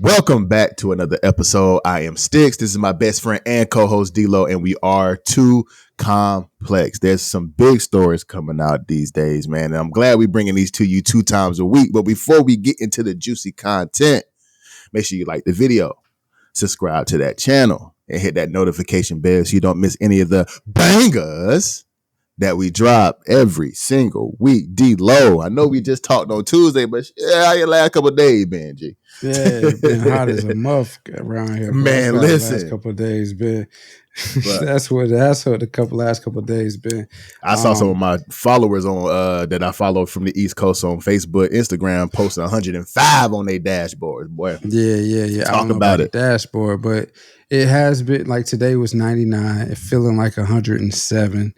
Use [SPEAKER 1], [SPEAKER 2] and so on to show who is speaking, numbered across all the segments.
[SPEAKER 1] Welcome back to another episode. I am Sticks. This is my best friend and co-host D-Lo, and we are too complex. There's some big stories coming out these days, man. And I'm glad we're bringing these to you 2 times a week. But before we get into the juicy content, make sure you like the video, subscribe to that channel, and hit that notification bell so you don't miss any of the bangers that we drop every single week. D-Lo, I know we just talked on Tuesday, but how your last couple of days been, G?
[SPEAKER 2] Yeah, it's been hot as a muff around here. Bro.
[SPEAKER 1] Man, listen.
[SPEAKER 2] Last couple of days been. That's what the last couple of days been.
[SPEAKER 1] I saw some of my followers on that I follow from the East Coast on Facebook, Instagram, posting 105 on their dashboards. Boy,
[SPEAKER 2] yeah.
[SPEAKER 1] Talk about it.
[SPEAKER 2] Dashboard, but it has been like today was 99. It feeling like 107.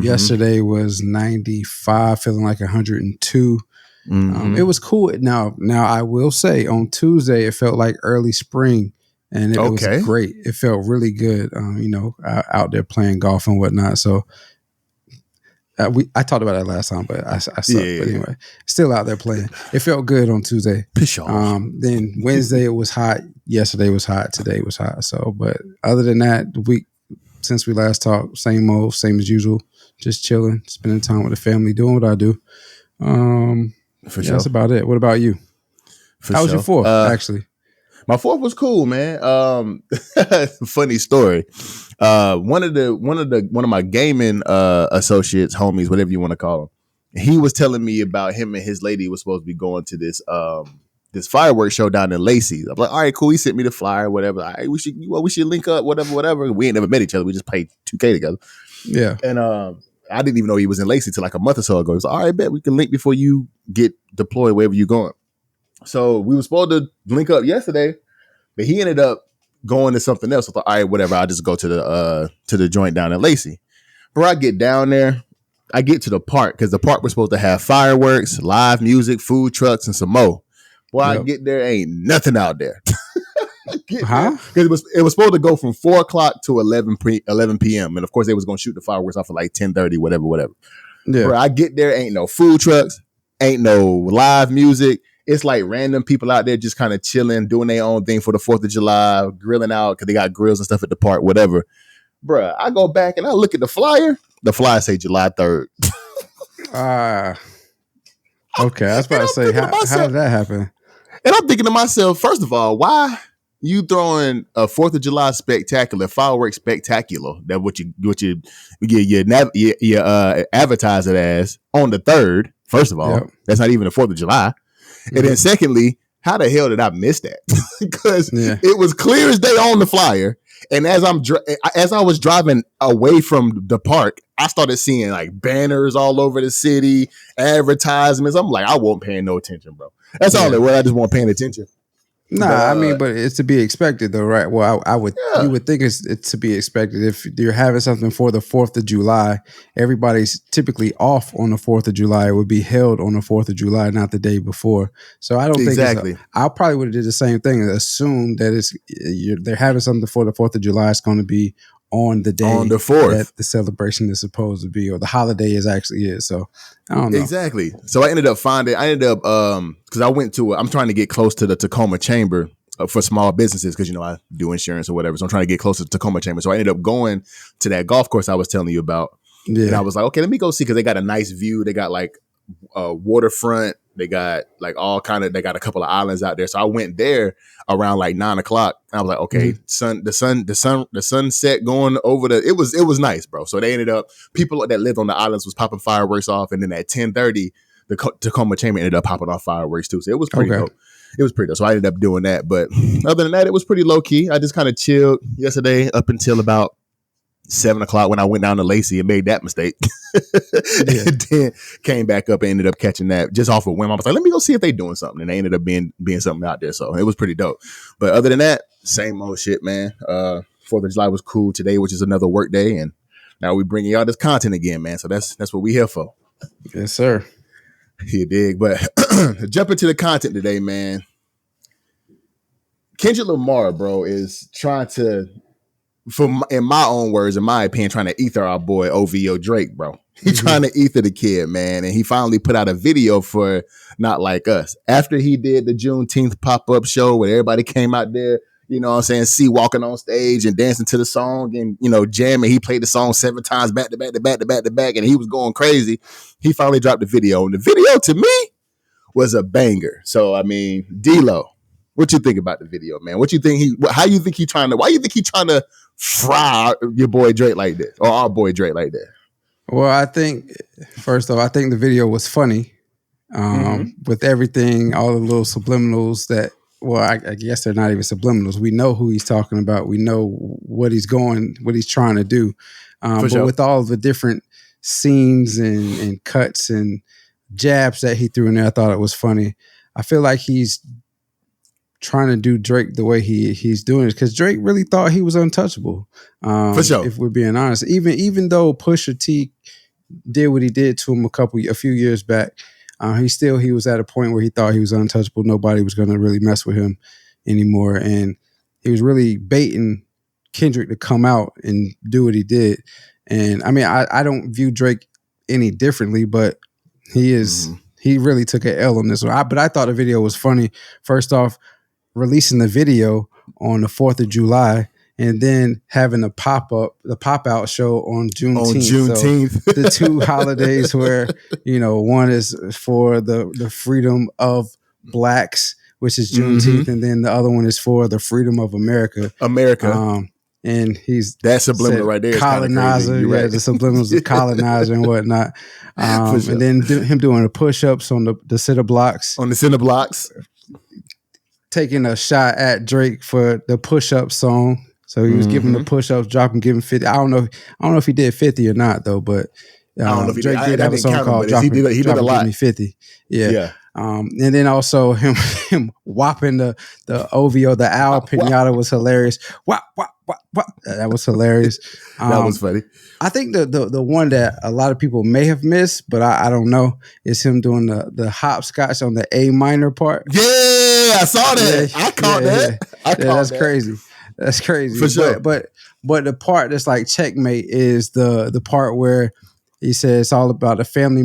[SPEAKER 2] Yesterday was 95, feeling like 102. It was cool. Now I will say on Tuesday it felt like early spring, and it was great. It felt really good. Out there playing golf and whatnot. So I talked about that last time, but I sucked. Yeah. But anyway, still out there playing. It felt good on Tuesday. Then Wednesday it was hot. Yesterday was hot. Today was hot. So, but other than that, the week since we last talked, same old, same as usual. Just chilling, spending time with the family, doing what I do. Sure. That's about it. What about you? How was your 4th, actually?
[SPEAKER 1] My 4th was cool, man. Funny story. One of my gaming associates, homies, whatever you want to call them, he was telling me about him and his lady was supposed to be going to this fireworks show down in Lacey. I'm like, all right, cool. He sent me the flyer, whatever. All right, we should link up, whatever. We ain't never met each other. We just played 2K together.
[SPEAKER 2] Yeah.
[SPEAKER 1] And I didn't even know he was in Lacey till like a month or so ago. He was like, all right, bet we can link before you get deployed wherever you're going. So we were supposed to link up yesterday, but he ended up going to something else. I thought, all right, whatever. I'll just go to the joint down in Lacey. Bro, I get down there. I get to the park because the park was supposed to have fireworks, live music, food trucks, and some more. Boy, I get there, ain't nothing out there.
[SPEAKER 2] Huh?
[SPEAKER 1] Because it was supposed to go from 4 o'clock to 11 p.m. And of course, they was going to shoot the fireworks off at like 10:30, whatever. Yeah. Bro, I get there, ain't no food trucks, ain't no live music. It's like random people out there just kind of chilling, doing their own thing for the 4th of July, grilling out because they got grills and stuff at the park, whatever. Bro, I go back and I look at the flyer. The flyer say July 3rd.
[SPEAKER 2] Okay, I was about to say, how did that happen?
[SPEAKER 1] And I'm thinking to myself, first of all, why you throwing a 4th of July spectacular, fireworks spectacular, that what you advertise it as on the 3rd, first of all, that's not even the 4th of July. And then secondly, how the hell did I miss that? Because it was clear as day on the flyer. And as I was driving away from the park, I started seeing like banners all over the city, advertisements. I'm like, I wasn't paying no attention, bro. That's all it was. I just wasn't paying attention.
[SPEAKER 2] Nah, but it's to be expected though, right? Well, you would think it's to be expected. If you're having something for the 4th of July, everybody's typically off on the 4th of July. It would be held on the 4th of July, not the day before. So I don't think I probably would have did the same thing and assumed that they're having something for the 4th of July. It's going to be on the day
[SPEAKER 1] on the 4th
[SPEAKER 2] that the celebration is supposed to be, or the holiday is. So I don't know.
[SPEAKER 1] Exactly. So I ended up because I'm trying to get close to the Tacoma Chamber for small businesses because, I do insurance or whatever. So I'm trying to get close to the Tacoma Chamber. So I ended up going to that golf course I was telling you about. Yeah. And I was like, okay, let me go see because they got a nice view. They got like waterfront. They got like they got a couple of islands out there. So I went there around like 9 o'clock. I was like, okay, the sunset going over it was nice, bro. So they ended up, people that lived on the islands was popping fireworks off. And then at 10:30, the Tacoma Chamber ended up popping off fireworks too. So it was pretty dope. It was pretty dope. So I ended up doing that. But other than that, it was pretty low key. I just kind of chilled yesterday up until about 7 o'clock when I went down to Lacey and made that mistake. And then came back up and ended up catching that just off a whim. I was like, let me go see if they doing something. And they ended up being something out there. So it was pretty dope. But other than that, same old shit, man. 4th of July was cool today, which is another work day. And now we bringing y'all this content again, man. So that's what we here for.
[SPEAKER 2] Yes, sir.
[SPEAKER 1] You dig? But jump into the content today, man. Kendrick Lamar, bro, is trying to in my own words, in my opinion, trying to ether our boy OVO Drake, bro. He's trying to ether the kid, man. And he finally put out a video for Not Like Us. After he did the Juneteenth pop-up show where everybody came out there, you know what I'm saying, walking on stage and dancing to the song and, you know, jamming. He played the song 7 times back to back to back to back to back, and he was going crazy. He finally dropped the video. And the video, to me, was a banger. So, I mean, D-Lo, what you think about the video, man? What you think why you think he trying to fry your boy Drake like this, or our boy Drake like that?
[SPEAKER 2] Well, I think, first off, I think the video was funny with everything, all the little subliminals that, well, I guess they're not even subliminals. We know who he's talking about. We know what he's trying to do. But
[SPEAKER 1] sure.
[SPEAKER 2] With all the different scenes and cuts and jabs that he threw in there, I thought it was funny. I feel like he's trying to do Drake the way he's doing it, because Drake really thought he was untouchable.
[SPEAKER 1] For sure.
[SPEAKER 2] If we're being honest, even though Pusha T did what he did to him a few years back, he was at a point where he thought he was untouchable. Nobody was going to really mess with him anymore, and he was really baiting Kendrick to come out and do what he did. And I mean, I don't view Drake any differently, but he really took an L on this one. But I thought the video was funny. First off, releasing the video on the 4th of July and then having the pop-out show on Juneteenth. So the two holidays where, you know, one is for the freedom of blacks, which is Juneteenth, and then the other one is for the freedom of America. And he's
[SPEAKER 1] that subliminal right there.
[SPEAKER 2] Colonizer,
[SPEAKER 1] right.
[SPEAKER 2] The subliminals of colonizer and whatnot. Sure. And then him doing the push-ups on the cinder blocks.
[SPEAKER 1] On the cinder blocks.
[SPEAKER 2] Taking a shot at Drake for the push-up song. So he was giving the push-ups, giving 50. I don't know if he did 50 or not though, but
[SPEAKER 1] I don't know if
[SPEAKER 2] Drake did have a song called
[SPEAKER 1] he did a lot.
[SPEAKER 2] Give Me 50. Yeah. And then also him whopping the OVO, the owl pinata was hilarious. Whop. That was hilarious.
[SPEAKER 1] That was funny.
[SPEAKER 2] I think the one that a lot of people may have missed, but I don't know, is him doing the hopscotch on the A minor part.
[SPEAKER 1] Yeah, I saw that. I caught that.
[SPEAKER 2] That's crazy. That's crazy.
[SPEAKER 1] For sure.
[SPEAKER 2] But the part that's like checkmate is the part where he says it's all about the family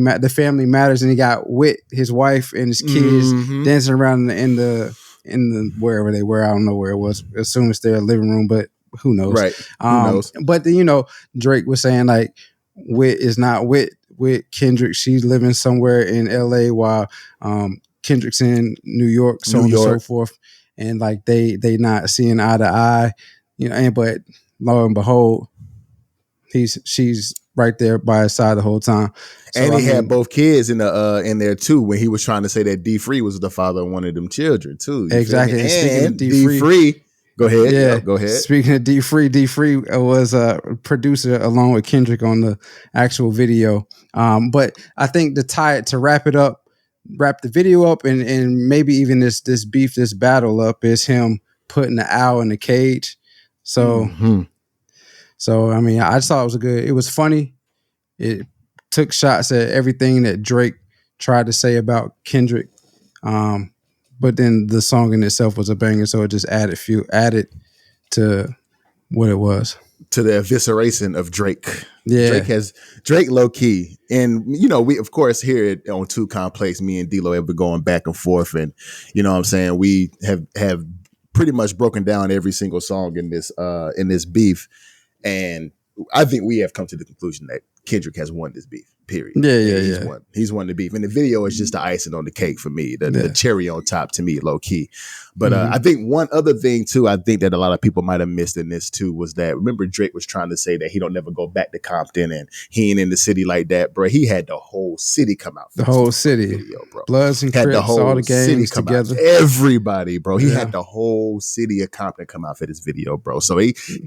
[SPEAKER 2] matters, and he got Wit, his wife, and his kids dancing around in the wherever they were. I don't know where it was. Assume it's their living room, but who knows?
[SPEAKER 1] Right. Who knows?
[SPEAKER 2] But then, you know, Drake was saying like Wit is not with Kendrick. She's living somewhere in LA while Kendrick's in New York, so on and so forth. And like they not seeing eye to eye, you know. But lo and behold, she's right there by his side the whole time. So,
[SPEAKER 1] and he had both kids in there too when he was trying to say that D-Free was the father of one of them children too.
[SPEAKER 2] Exactly. And speaking of
[SPEAKER 1] D-Free, go ahead. Yeah, go ahead.
[SPEAKER 2] Speaking of D-Free was a producer along with Kendrick on the actual video. But I think to wrap the video up and maybe even this beef, this battle up, is him putting the owl in the cage. So, So, I mean, I just thought it was funny. It took shots at everything that Drake tried to say about Kendrick. But then the song in itself was a banger, so it just added to what it was.
[SPEAKER 1] To the evisceration of Drake.
[SPEAKER 2] Yeah.
[SPEAKER 1] Drake low key. And, you know, we, of course, here on Too Complex, me and D-Lo have been going back and forth. And, you know what I'm saying, we have pretty much broken down every single song in this beef. And I think we have come to the conclusion that Kendrick has won this beef, period.
[SPEAKER 2] Yeah.
[SPEAKER 1] He's won the beef. And the video is just the icing on the cake for me, the cherry on top to me, low key. But I think one other thing too, I think that a lot of people might have missed in this too, was that, remember Drake was trying to say that he don't never go back to Compton and he ain't in the city like that, bro. He had the whole city come out.
[SPEAKER 2] The whole city.
[SPEAKER 1] Video, bro.
[SPEAKER 2] Bloods and Crips, all the gangs together.
[SPEAKER 1] Everybody, bro. He had the whole city of Compton come out for this video, bro. So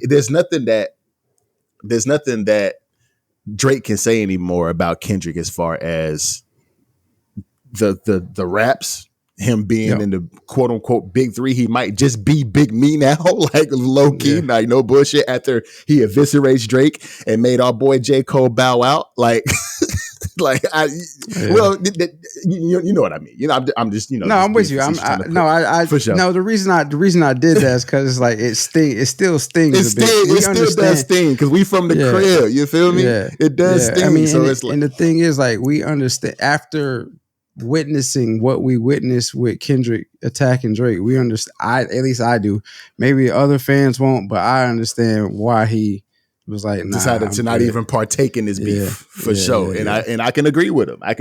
[SPEAKER 1] there's nothing that Drake can say anymore about Kendrick as far as the raps, him being in the quote unquote big three. He might just be Big Me now, like low key, like no bullshit, after he eviscerates Drake and made our boy J. Cole bow out. Like Like, you know what I mean. You know, I'm just, you know.
[SPEAKER 2] No, I'm with you. For sure. No, the reason I did that is because like it still stings a bit.
[SPEAKER 1] It still does sting because we from the crib. You feel me?
[SPEAKER 2] Yeah,
[SPEAKER 1] it does sting.
[SPEAKER 2] I mean,
[SPEAKER 1] so
[SPEAKER 2] and the thing is, like, we understand after witnessing what we witnessed with Kendrick attacking Drake. We understand. At least I do. Maybe other fans won't, but I understand why he was like
[SPEAKER 1] decided to not even partake in this beef for sure. And I can agree with him. I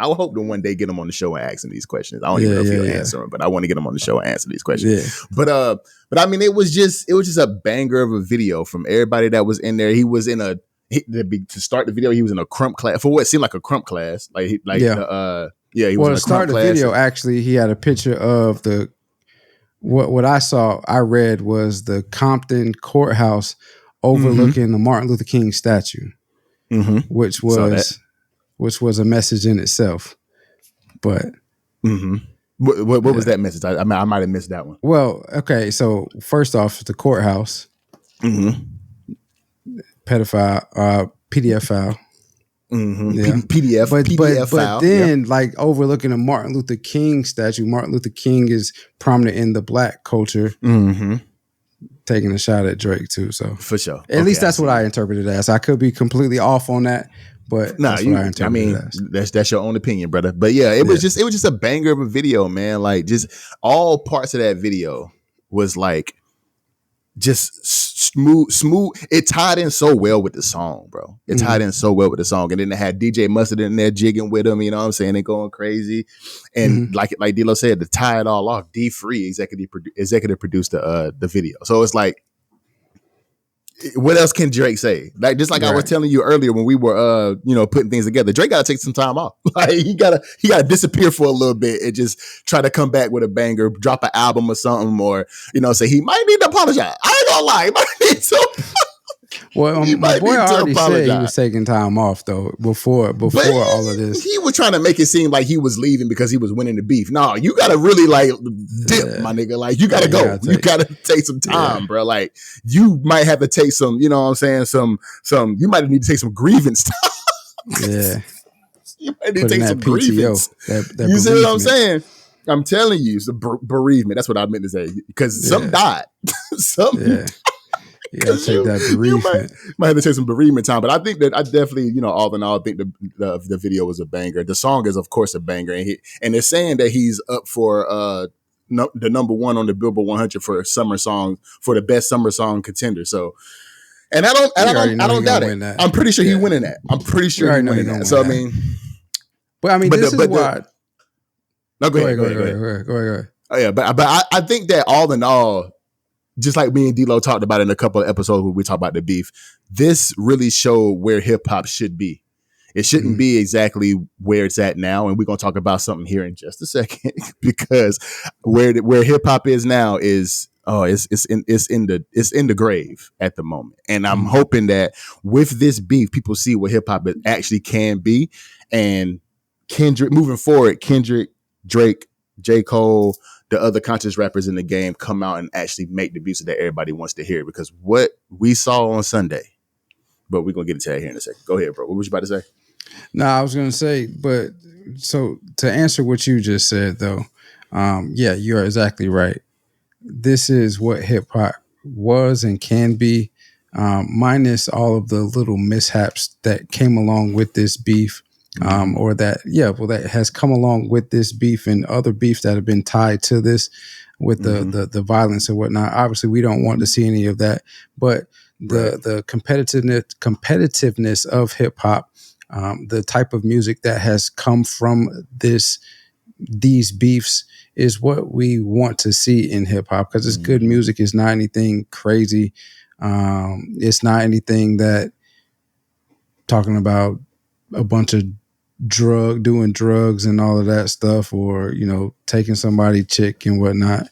[SPEAKER 1] will hope to one day get him on the show and ask him these questions. I don't even know if he'll answer them, but I want to get him on the show and answer these questions. Yeah. But I mean, it was just a banger of a video from everybody that was in there. He was in to start the video. He was in a crump class for what seemed like a crump class. He was in a crump
[SPEAKER 2] start the
[SPEAKER 1] class.
[SPEAKER 2] video. Actually, he had a picture of what I read was the Compton courthouse overlooking the Martin Luther King statue, which was a message in itself. But
[SPEAKER 1] what was that message? I might have missed that one.
[SPEAKER 2] Well, okay. So first off, the courthouse, pedophile, PDF file.
[SPEAKER 1] PDF file.
[SPEAKER 2] But then, like, overlooking the Martin Luther King statue, Martin Luther King is prominent in the Black culture. Taking a shot at Drake too, so
[SPEAKER 1] for sure.
[SPEAKER 2] At least that's what I interpreted as. I could be completely off on that, but that's what I interpreted as.
[SPEAKER 1] That's your own opinion, brother. But yeah, it was just a banger of a video, man. Like, just all parts of that video was like just smooth. It tied in so well with the song, bro. It tied in so well with the song, and then they had DJ Mustard in there jigging with him. You know what I'm saying? They going crazy, and like D-Lo said, to tie it all off, D-Free executive produced the video. So it's like, what else can Drake say? Like, just like I was telling you earlier when we were putting things together, Drake got to take some time off. Like, he gotta disappear for a little bit and just try to come back with a banger, drop an album or something, or say he might need to apologize. I ain't gonna lie, he might need to.
[SPEAKER 2] Well, my boy already said he was taking time off though before all of this.
[SPEAKER 1] He was trying to make it seem like he was leaving because he was winning the beef. No, you gotta really like dip, my nigga. Like, you gotta go. You gotta take some time, bro. Like, you might have to take some. You know what I'm saying? Some. You might need to take some grievance time.
[SPEAKER 2] Yeah.
[SPEAKER 1] You might need to take some grievance. That you see what I'm saying? I'm telling you, it's a bereavement. That's what I meant to say. Because some died.
[SPEAKER 2] You gotta take that bereavement.
[SPEAKER 1] You might have to take some bereavement time, but I think that I definitely, all in all, think the video was a banger. The song is, of course, a banger, and they're saying that he's up for the number one on the Billboard 100 for summer song, for the best summer song contender. So, and I don't doubt it. I'm pretty sure he's winning that. I'm pretty sure he's winning that. So I mean,
[SPEAKER 2] this is why.
[SPEAKER 1] No, go ahead. Oh yeah, but I think that all in all, just like me and D-Lo talked about in a couple of episodes where we talked about the beef, this really showed where hip hop should be. It shouldn't be exactly where it's at now, and we're gonna talk about something here in just a second because where hip hop is now is it's in the grave at the moment. And I'm hoping that with this beef, people see what hip hop actually can be, and Kendrick moving forward, Drake, J. Cole, the other conscious rappers in the game come out and actually make the music that everybody wants to hear. Because what we saw on Sunday, but we're going to get into that here in a second. Go ahead, bro. What was you about to say?
[SPEAKER 2] No, I was going to say, but so to answer what you just said, though, you're exactly right. This is what hip hop was and can be, minus all of the little mishaps that came along with this beef. That has come along with this beef and other beefs that have been tied to this with the violence and whatnot. Obviously, we don't want to see any of that, but the competitiveness of hip hop, the type of music that has come from these beefs is what we want to see in hip hop, because it's good music. It's not anything crazy. It's not anything that talking about a bunch of doing drugs and all of that stuff, or taking somebody's chick and whatnot.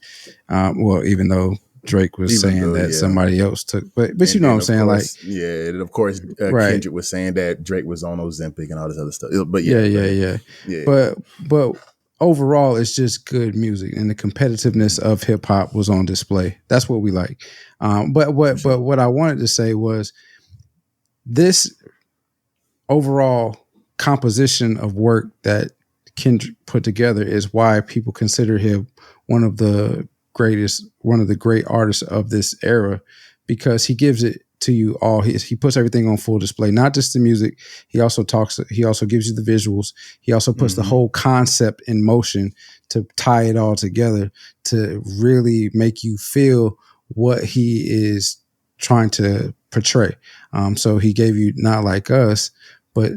[SPEAKER 2] Even though Drake was saying that somebody else took, but you know what I'm saying,
[SPEAKER 1] course, and of course Kendrick was saying that Drake was on Ozempic and all this other stuff. But yeah.
[SPEAKER 2] But overall, it's just good music, and the competitiveness of hip hop was on display. That's what we like. But what I wanted to say was this overall composition of work that Kendrick put together is why people consider him one of the great artists of this era, because he gives it to you all. He puts everything on full display, not just the music. He also gives you the visuals. He also puts the whole concept in motion to tie it all together to really make you feel what he is trying to portray. So he gave you Not Like Us, but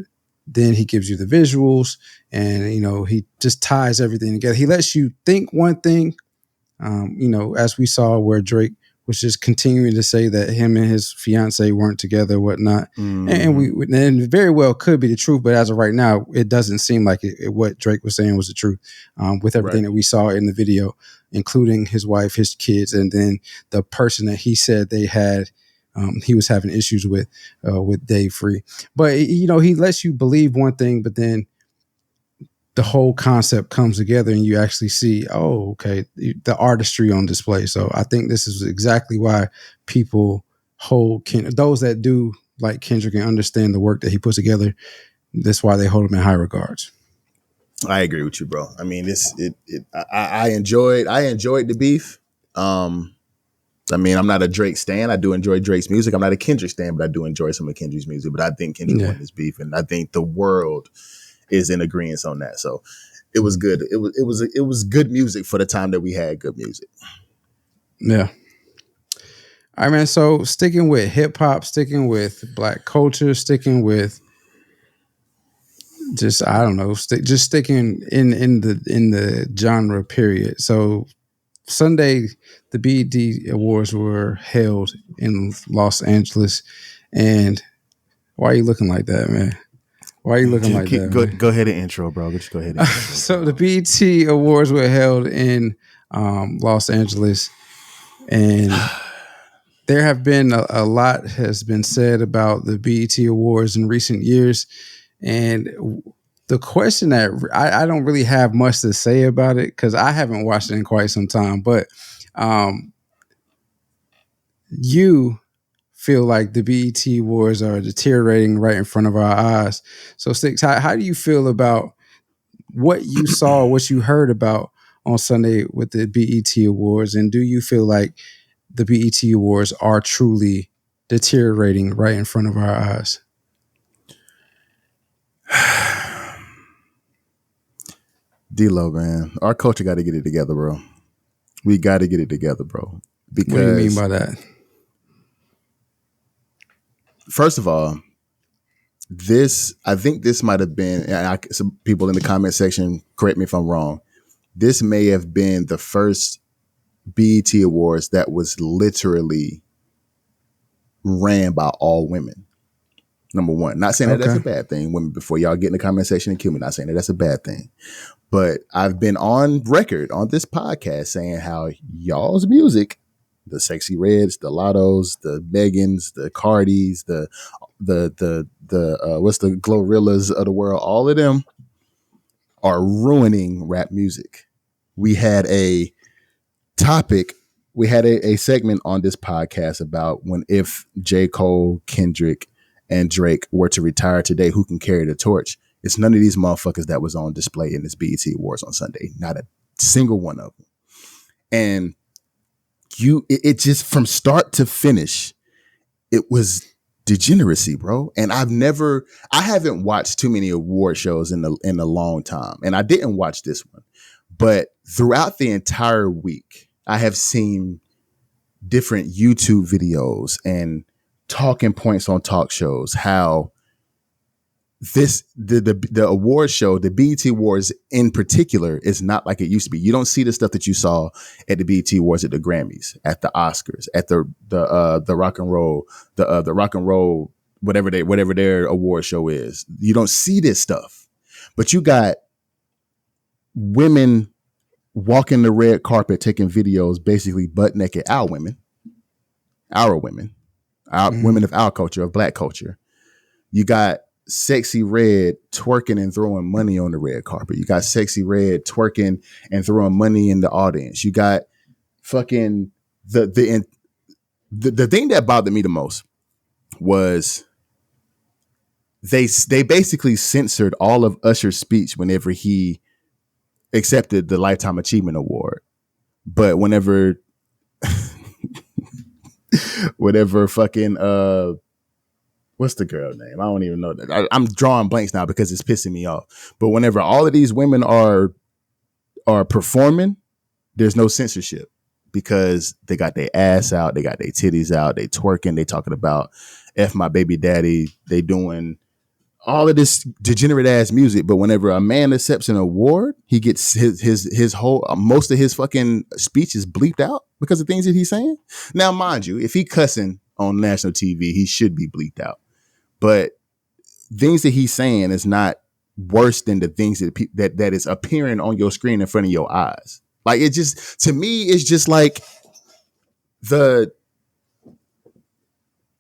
[SPEAKER 2] then he gives you the visuals, and he just ties everything together. He lets you think one thing, as we saw where Drake was just continuing to say that him and his fiance weren't together, whatnot. And very well could be the truth, but as of right now, it doesn't seem like what Drake was saying was the truth, with everything that we saw in the video, including his wife, his kids, and then the person that he said he was having issues with Dave Free. But he lets you believe one thing, but then the whole concept comes together and you actually see, oh, okay, the artistry on display. So I think this is exactly why people hold those that do like Kendrick and understand the work that he puts together. That's why they hold him in high regards.
[SPEAKER 1] I agree with you, bro. I mean, I enjoyed the beef. I mean, I'm not a Drake stan. I do enjoy Drake's music. I'm not a Kendrick stan, but I do enjoy some of Kendrick's music. But I think Kendrick won this beef, and I think the world is in agreement on that. So it was good. It was good music for the time that we had good music.
[SPEAKER 2] Yeah. All right, man. So sticking with hip hop, sticking with Black culture, sticking with just, I don't know, just sticking in the genre period. So Sunday, the BET Awards were held in Los Angeles, and why are you looking like that, man? Why are you looking like that?
[SPEAKER 1] Go ahead and intro, bro. Just go ahead.
[SPEAKER 2] So the BET Awards were held in Los Angeles, and there have been a lot has been said about the BET Awards in recent years, and the question that I don't really have much to say about it because I haven't watched it in quite some time, but you feel like the BET Awards are deteriorating right in front of our eyes. So, Sticks, how do you feel about what you saw, what you heard about on Sunday with the BET Awards, and do you feel like the BET Awards are truly deteriorating right in front of our eyes?
[SPEAKER 1] D-Lo, man, our culture got to get it together, bro. We got to get it together, bro. Because
[SPEAKER 2] what do you mean by that?
[SPEAKER 1] First of all, I think this might have been, some people in the comment section, correct me if I'm wrong, this may have been the first BET Awards that was literally ran by all women. Number one, not saying that that's a bad thing. Women, before y'all get in the comment section and kill me, not saying that that's a bad thing. But I've been on record on this podcast saying how y'all's music, the Sexy Reds, the Lottos, the Megans, the Cardis, the what's the Glorrillas of the world, all of them are ruining rap music. We had a topic, we had a segment on this podcast about if J. Cole, Kendrick, and Drake were to retire today, who can carry the torch? It's none of these motherfuckers that was on display in this BET Awards on Sunday. Not a single one of them. And it just, from start to finish, it was degeneracy, bro. And I haven't watched too many award shows in a long time. And I didn't watch this one. But throughout the entire week, I have seen different YouTube videos and talking points on talk shows, how the award show, the BET Awards in particular, is not like it used to be. You don't see the stuff that you saw at the BET Awards, at the Grammys, at the Oscars, at the rock and roll, the rock and roll, whatever their award show is. You don't see this stuff, but you got women walking the red carpet, taking videos, basically butt naked. Our women, women of our culture, of Black culture. You got Sexy Red twerking and throwing money on the red carpet. You got Sexy Red twerking and throwing money in the audience. You got fucking the thing that bothered me the most was they basically censored all of Usher's speech whenever he accepted the Lifetime Achievement Award. But whenever fucking what's the girl name? I don't even know that. I'm drawing blanks now because it's pissing me off. But whenever all of these women are performing, there's no censorship because they got their ass out, they got their titties out, they twerking, they talking about F my baby daddy, they doing all of this degenerate ass music. But whenever a man accepts an award, he gets his whole most of his fucking speech is bleeped out because of things that he's saying. Now, mind you, if he cussing on national TV, he should be bleeped out. But things that he's saying is not worse than the things that is appearing on your screen in front of your eyes. Like, it just, to me, it's just like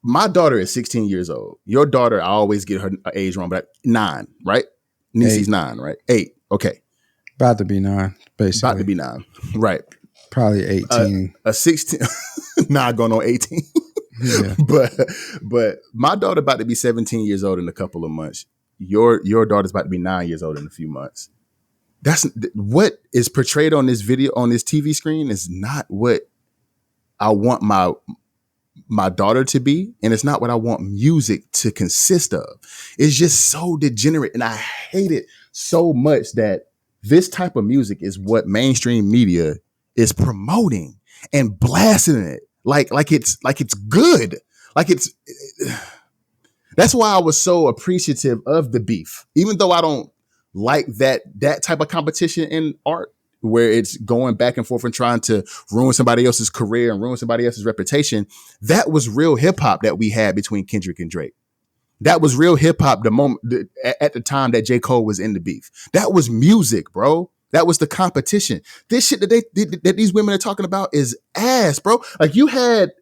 [SPEAKER 1] my daughter is 16 years old. Your daughter, I always get her age wrong, but 9, right? Niecy's 9, right? 8. Okay.
[SPEAKER 2] About to be 9, basically.
[SPEAKER 1] About to be 9. Right.
[SPEAKER 2] Probably 18.
[SPEAKER 1] A 16, not going on 18. Yeah. But my daughter about to be 17 years old in a couple of months. Your daughter's about to be 9 years old in a few months. That's what is portrayed on this video, on this TV screen, is not what I want my daughter to be, and it's not what I want music to consist of. It's just so degenerate, and I hate it so much that this type of music is what mainstream media is promoting and blasting it like it's good, like it's. That's why I was so appreciative of the beef, even though I don't like that type of competition in art, where it's going back and forth and trying to ruin somebody else's career and ruin somebody else's reputation. That was real hip hop that we had between Kendrick and Drake. That was real hip hop at the time that J. Cole was in the beef. That was music, bro. That was the competition. This shit that these women are talking about is ass, bro. Like, you had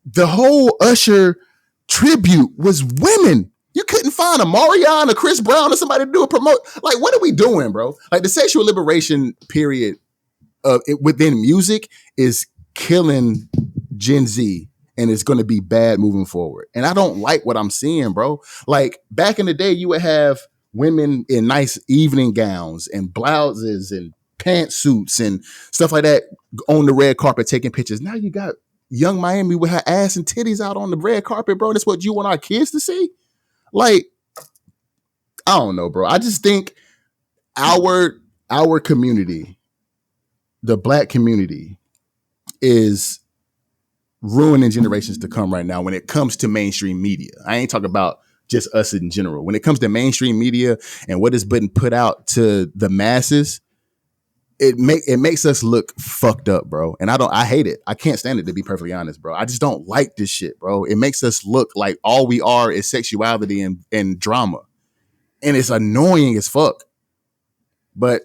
[SPEAKER 1] the whole Usher tribute was women. You couldn't find a Marion, a Chris Brown, or somebody to do a promote. Like, what are we doing, bro? Like, the sexual liberation period within music is killing Gen Z, and it's going to be bad moving forward. And I don't like what I'm seeing, bro. Like, back in the day, you would have women in nice evening gowns and blouses and pantsuits and stuff like that on the red carpet taking pictures. Now you got Young Miami with her ass and titties out on the red carpet, bro. That's what you want our kids to see? Like, I don't know, bro. I just think our community, the Black community, is ruining generations to come right now when it comes to mainstream media. I ain't talking about just us in general. When it comes to mainstream media and what is being put out to the masses, it makes us look fucked up, bro. And I hate it. I can't stand it, to be perfectly honest, bro. I just don't like this shit, bro. It makes us look like all we are is sexuality and drama. And it's annoying as fuck. But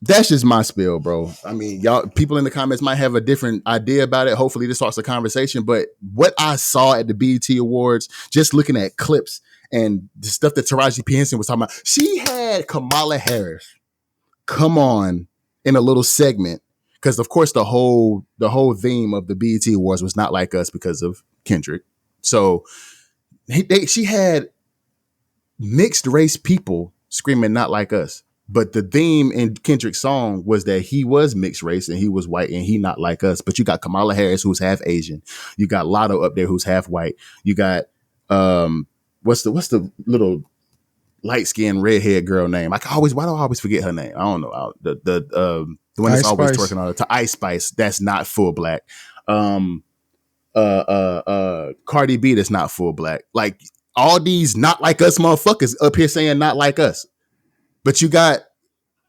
[SPEAKER 1] that's just my spiel, bro. I mean, y'all, people in the comments might have a different idea about it. Hopefully this starts a conversation. But what I saw at the BET Awards, just looking at clips and the stuff that Taraji P. Henson was talking about, she had Kamala Harris come on in a little segment, because of course the whole theme of the BET Awards was not like us because of Kendrick. So she had mixed race people screaming not like us, but the theme in Kendrick's song was that he was mixed race and he was white and he not like us. But you got Kamala Harris, who's half Asian. You got Lotto up there, who's half white. You got what's the little light-skinned redhead girl name? Why do I always forget her name? I don't know. The one that's always twerking on to Ice Spice, that's not full Black. Cardi B, that's not full Black. Like, all these not like us motherfuckers up here saying not like us. But you got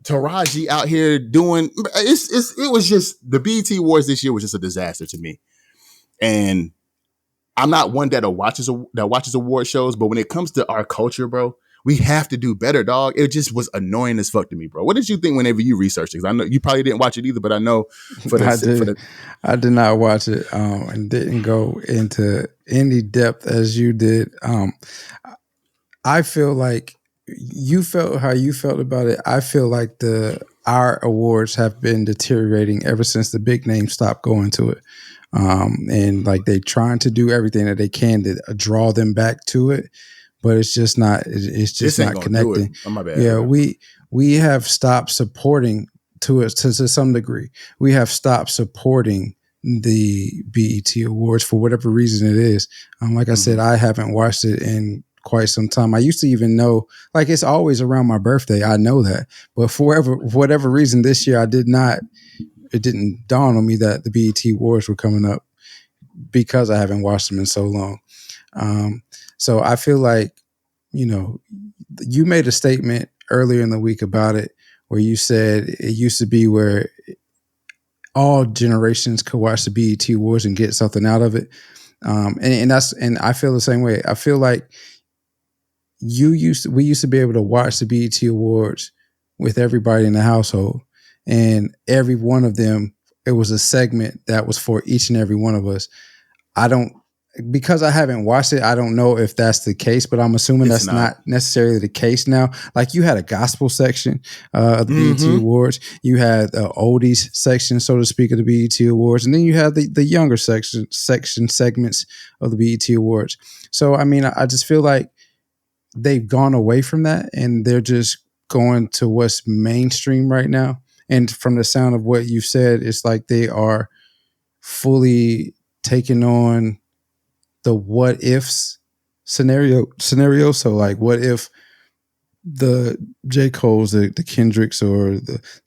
[SPEAKER 1] Taraji out here doing it was just, the BET Awards this year was just a disaster to me. And I'm not one that watches award shows, but when it comes to our culture, bro, we have to do better, dog. It just was annoying as fuck to me, bro. What did you think whenever you researched it? Because I know you probably didn't watch it either, but I know
[SPEAKER 2] I did not watch it and didn't go into any depth as you did. I feel like you felt how you felt about it. I feel like our awards have been deteriorating ever since the big names stopped going to it. And like they trying to do everything that they can to draw them back to it. but it's just not. It's just
[SPEAKER 1] This ain't
[SPEAKER 2] not
[SPEAKER 1] gonna do it.
[SPEAKER 2] connecting.
[SPEAKER 1] Oh, my bad.
[SPEAKER 2] Yeah,
[SPEAKER 1] bro.
[SPEAKER 2] we have stopped supporting to some degree. We have stopped supporting the BET Awards for whatever reason it is. Like I said, I haven't watched it in quite some time. I used to even know, like, it's always around my birthday. I know that, but for whatever reason this year, I did not. It didn't dawn on me that the BET Awards were coming up because I haven't watched them in so long. So I feel like, you made a statement earlier in the week about it where you said it used to be where all generations could watch the BET Awards and get something out of it. And I feel the same way. I feel like we used to be able to watch the BET Awards with everybody in the household, and every one of them, it was a segment that was for each and every one of us. Because I haven't watched it, I don't know if that's the case, but I'm assuming that's not necessarily the case now. Like, you had a gospel section of the BET Awards, you had the oldies section, so to speak, of the BET Awards, and then you had the younger section segments of the BET Awards. So, I mean, I just feel like they've gone away from that, and they're just going to what's mainstream right now. And from the sound of what you said, it's like they are fully taking on the what ifs scenario. So, like, what if the J. Cole's, the Kendricks, or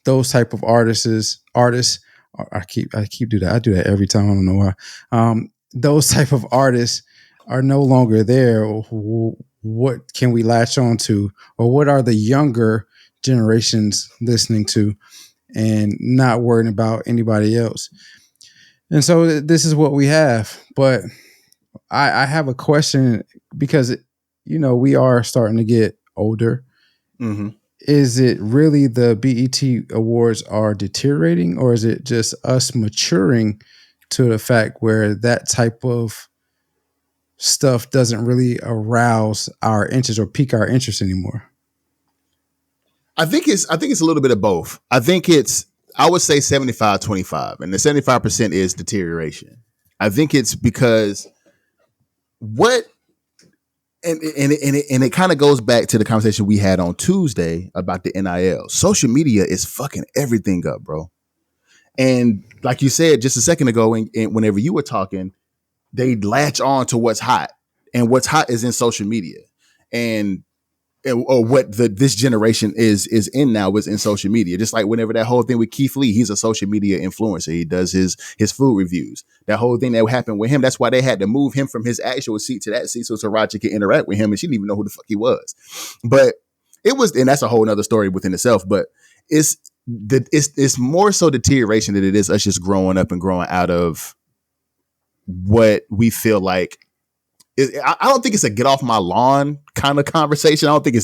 [SPEAKER 2] those type of artists? I keep do that. I do that every time. I don't know why. Those type of artists are no longer there. What can we latch on to, or what are the younger generations listening to, and not worrying about anybody else? And so this is what we have. But I have a question, because, we are starting to get older.
[SPEAKER 1] Mm-hmm.
[SPEAKER 2] Is it really the BET Awards are deteriorating, or is it just us maturing to the fact where that type of stuff doesn't really arouse our interest or pique our interest anymore?
[SPEAKER 1] I think it's a little bit of both. I would say 75-25, and the 75% is deterioration. I think it's because it kind of goes back to the conversation we had on Tuesday about the NIL. Social media is fucking everything up, bro. And like you said just a second ago, and whenever you were talking, they latch on to what's hot, and what's hot is in social media, or what this generation is in now is in social media. Just like whenever that whole thing with Keith Lee, he's a social media influencer. He does his food reviews. That whole thing that happened with him, that's why they had to move him from his actual seat to that seat so Taraji could interact with him, and she didn't even know who the fuck he was. But it was, and that's a whole nother story within itself. But it's more so deterioration than it is us just growing up and growing out of what we feel like. I don't think it's a get off my lawn kind of conversation. I don't think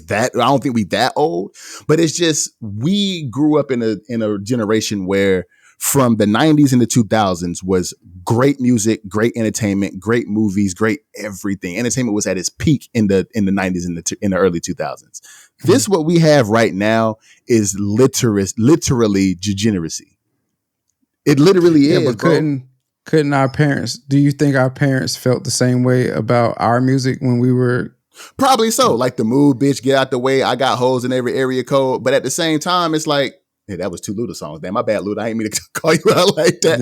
[SPEAKER 1] we that old, but it's just, we grew up in a generation where from the 90s and the 2000s was great music, great entertainment, great movies, great everything. Entertainment was at its peak in the 90s and in the early 2000s. This, what we have right now, is literally degeneracy. It literally is,
[SPEAKER 2] but
[SPEAKER 1] bro.
[SPEAKER 2] Couldn't our parents, do you think our parents felt the same way about our music when we were?
[SPEAKER 1] Probably so. Like the move, bitch, get out the way. I got hoes in every area code. But at the same time, it's like, hey, that was two Luda songs. Damn, my bad, Luda. I ain't mean to call you out like that.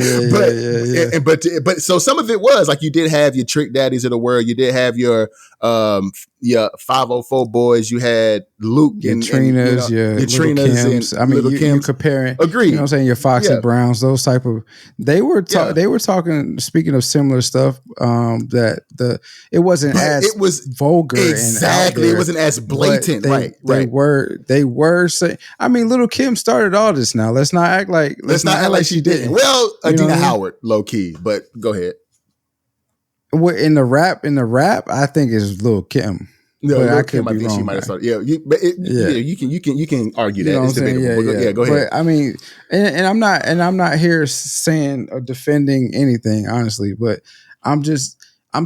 [SPEAKER 2] Yeah.
[SPEAKER 1] But so some of it was like, you did have your Trick Daddies of the world. You did have your 504 boys. You had Luke,
[SPEAKER 2] your Trinas, your Kims. I mean, you comparing.
[SPEAKER 1] Agreed.
[SPEAKER 2] You know what I'm saying? Your Foxy Browns, those type of. They were talking. Speaking of similar stuff, it wasn't as vulgar.
[SPEAKER 1] Exactly,
[SPEAKER 2] and
[SPEAKER 1] it wasn't as blatant.
[SPEAKER 2] They were saying. I mean, Little Kim started all this. Now let's not act like she didn't.
[SPEAKER 1] Well, Adina Howard, low key, but go ahead.
[SPEAKER 2] In the rap, I think it's Lil Kim.
[SPEAKER 1] No,
[SPEAKER 2] but
[SPEAKER 1] Lil
[SPEAKER 2] I could
[SPEAKER 1] Kim,
[SPEAKER 2] be
[SPEAKER 1] I think
[SPEAKER 2] wrong.
[SPEAKER 1] She might have started. You can argue that. It's debatable.
[SPEAKER 2] Yeah.
[SPEAKER 1] Go ahead.
[SPEAKER 2] But I mean, and I'm not here saying or defending anything, honestly. But I'm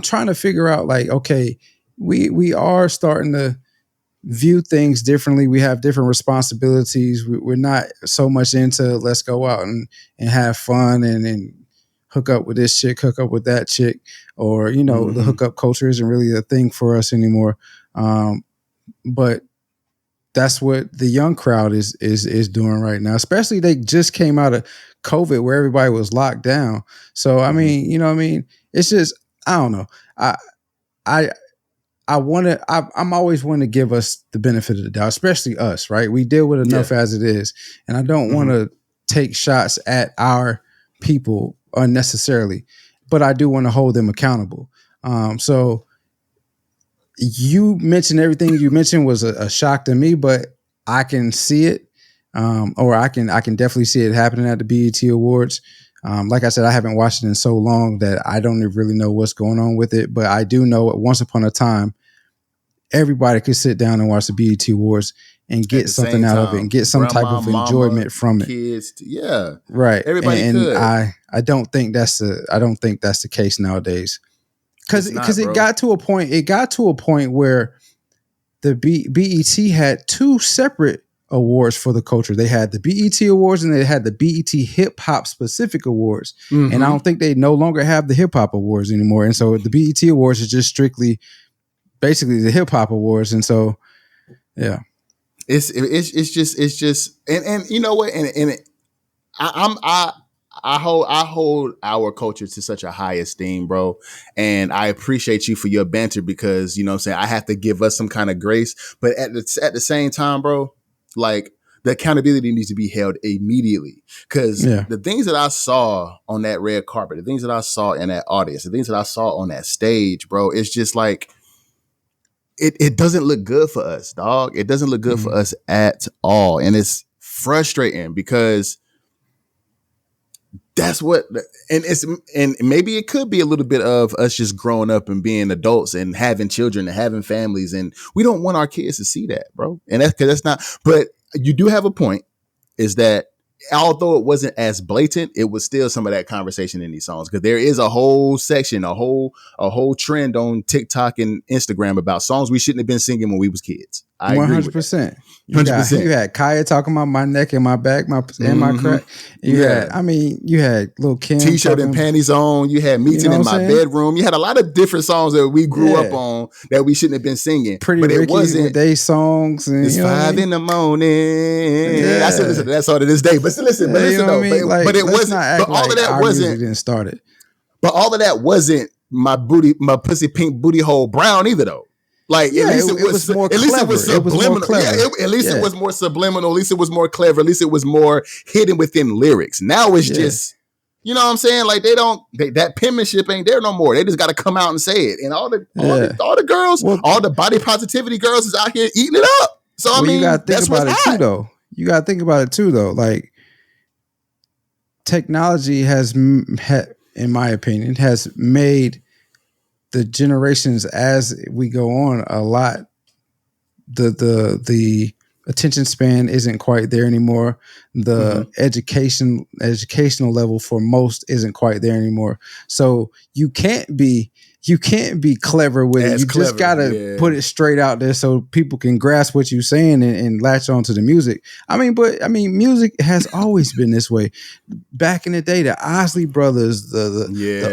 [SPEAKER 2] trying to figure out, like, okay, we are starting to view things differently. We have different responsibilities. We're not so much into let's go out and have fun and hook up with this chick, hook up with that chick, or the hookup culture isn't really a thing for us anymore. But that's what the young crowd is doing right now. Especially they just came out of COVID where everybody was locked down. So I mean, you know what I mean? It's just I don't know. I I'm always want to give us the benefit of the doubt, especially us, right? We deal with enough as it is. And I don't want to take shots at our people unnecessarily, but I do want to hold them accountable. So you mentioned everything you mentioned was a shock to me, but I can see it. Or I can definitely see it happening at the BET Awards. Like I said, I haven't watched it in so long that I don't really know what's going on with it, but I do know once upon a time, everybody could sit down and watch the BET Awards and get something out of it and get some type of enjoyment from it.
[SPEAKER 1] Kids,
[SPEAKER 2] right.
[SPEAKER 1] Everybody
[SPEAKER 2] could. I don't think that's the case nowadays. Because it got to a point where the BET had two separate awards for the culture. They had the BET Awards and they had the BET Hip Hop Specific Awards. And I don't think they no longer have the Hip Hop Awards anymore. And so the BET Awards is just strictly basically the Hip Hop Awards. And so, yeah.
[SPEAKER 1] It's just and you know what? And I hold our culture to such a high esteem, bro. And I appreciate you for your banter because, you know what I'm saying, I have to give us some kind of grace. But at the same time, bro, like the accountability needs to be held immediately. Because the things that I saw on that red carpet, the things that I saw in that audience, the things that I saw on that stage, bro, it's just like, it doesn't look good for us, dog. It doesn't look good for us at all. And it's frustrating because that's what, and maybe it could be a little bit of us just growing up and being adults and having children and having families. And we don't want our kids to see that, bro. And that's not, but you do have a point is that although it wasn't as blatant, it was still some of that conversation in these songs. Cause there is a whole section, a whole trend on TikTok and Instagram about songs we shouldn't have been singing when we was kids.
[SPEAKER 2] 100%. You had Kaya talking about my neck and my back, and my crack. You had Lil' Kim
[SPEAKER 1] T-shirt and panties on. You had meeting in my bedroom. You had a lot of different songs that we grew up on that we shouldn't have been singing.
[SPEAKER 2] Pretty
[SPEAKER 1] but
[SPEAKER 2] Ricky
[SPEAKER 1] it wasn't
[SPEAKER 2] with they songs. And,
[SPEAKER 1] it's 5 in the morning. Yeah. I still listen to that song to this day. But listen, but it wasn't. But all of that wasn't.
[SPEAKER 2] Didn't start it.
[SPEAKER 1] But all of that wasn't my pussy pink booty hole brown either though. Like at least it was more clever. At least it was subliminal. At least it was more subliminal. At least it was more clever. At least it was more hidden within lyrics. Now it's just, you know what I'm saying? Like that penmanship ain't there no more. They just got to come out and say it. And all the girls, all the body positivity girls is out here eating it up. So I mean,
[SPEAKER 2] you gotta think about it too, though. You gotta think about it too, though. Like technology has, in my opinion, has made the generations as we go on a lot, the attention span isn't quite there anymore. The educational level for most isn't quite there anymore. So you can't be clever with it. You just gotta put it straight out there so people can grasp what you're saying and latch on to the music. I mean, music has always been this way. Back in the day, the Osley brothers, the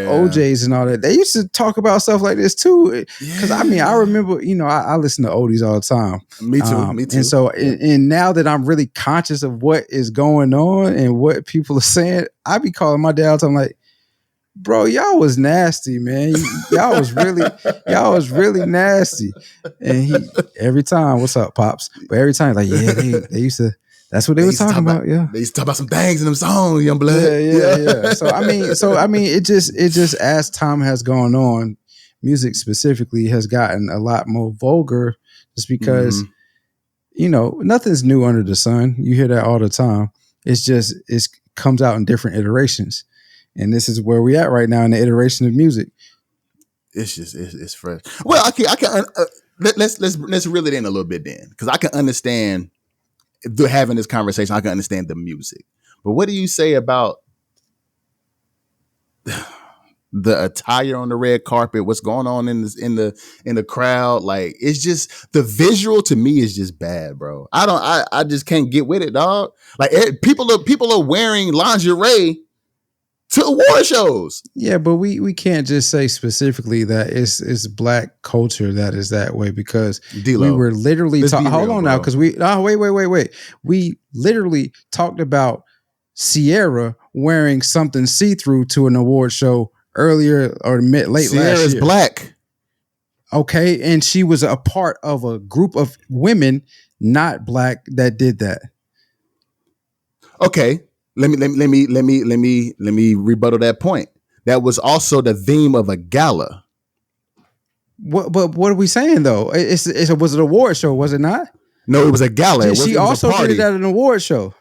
[SPEAKER 2] OJs and all that, they used to talk about stuff like this too. Because I remember, I listen to oldies all the time.
[SPEAKER 1] Me too.
[SPEAKER 2] And so, and now that I'm really conscious of what is going on and what people are saying, I be calling my dad all the time like, bro, y'all was nasty, man. Y'all was really nasty. And he every time, what's up, pops? But every time, like, they used to. That's what they were talking about. Yeah,
[SPEAKER 1] they used to talk about some things in them songs, young blood.
[SPEAKER 2] Yeah. So I mean, it just as time has gone on, music specifically has gotten a lot more vulgar, just because nothing's new under the sun. You hear that all the time. It's just it comes out in different iterations. And this is where we at right now in the iteration of music.
[SPEAKER 1] It's fresh. Well, I can let's reel it in a little bit then, because I can understand having this conversation. I can understand the music, but what do you say about the attire on the red carpet? What's going on in the crowd? Like, it's just the visual to me is just bad, bro. I just can't get with it, dog. Like people are wearing lingerie to award shows.
[SPEAKER 2] Yeah, but we can't just say specifically that it's black culture that is that way, because
[SPEAKER 1] D-Lo,
[SPEAKER 2] we were literally talking. Hold on now, because wait. We literally talked about Sierra wearing something see-through to an award show earlier or late last year.
[SPEAKER 1] Sierra's black.
[SPEAKER 2] Okay, and she was a part of a group of women not black that did that.
[SPEAKER 1] Okay, let me rebuttal that point. That was also the theme of a gala.
[SPEAKER 2] But what are we saying though? Was it an award show? Was it not?
[SPEAKER 1] No, it was a gala.
[SPEAKER 2] She also did it at an award show.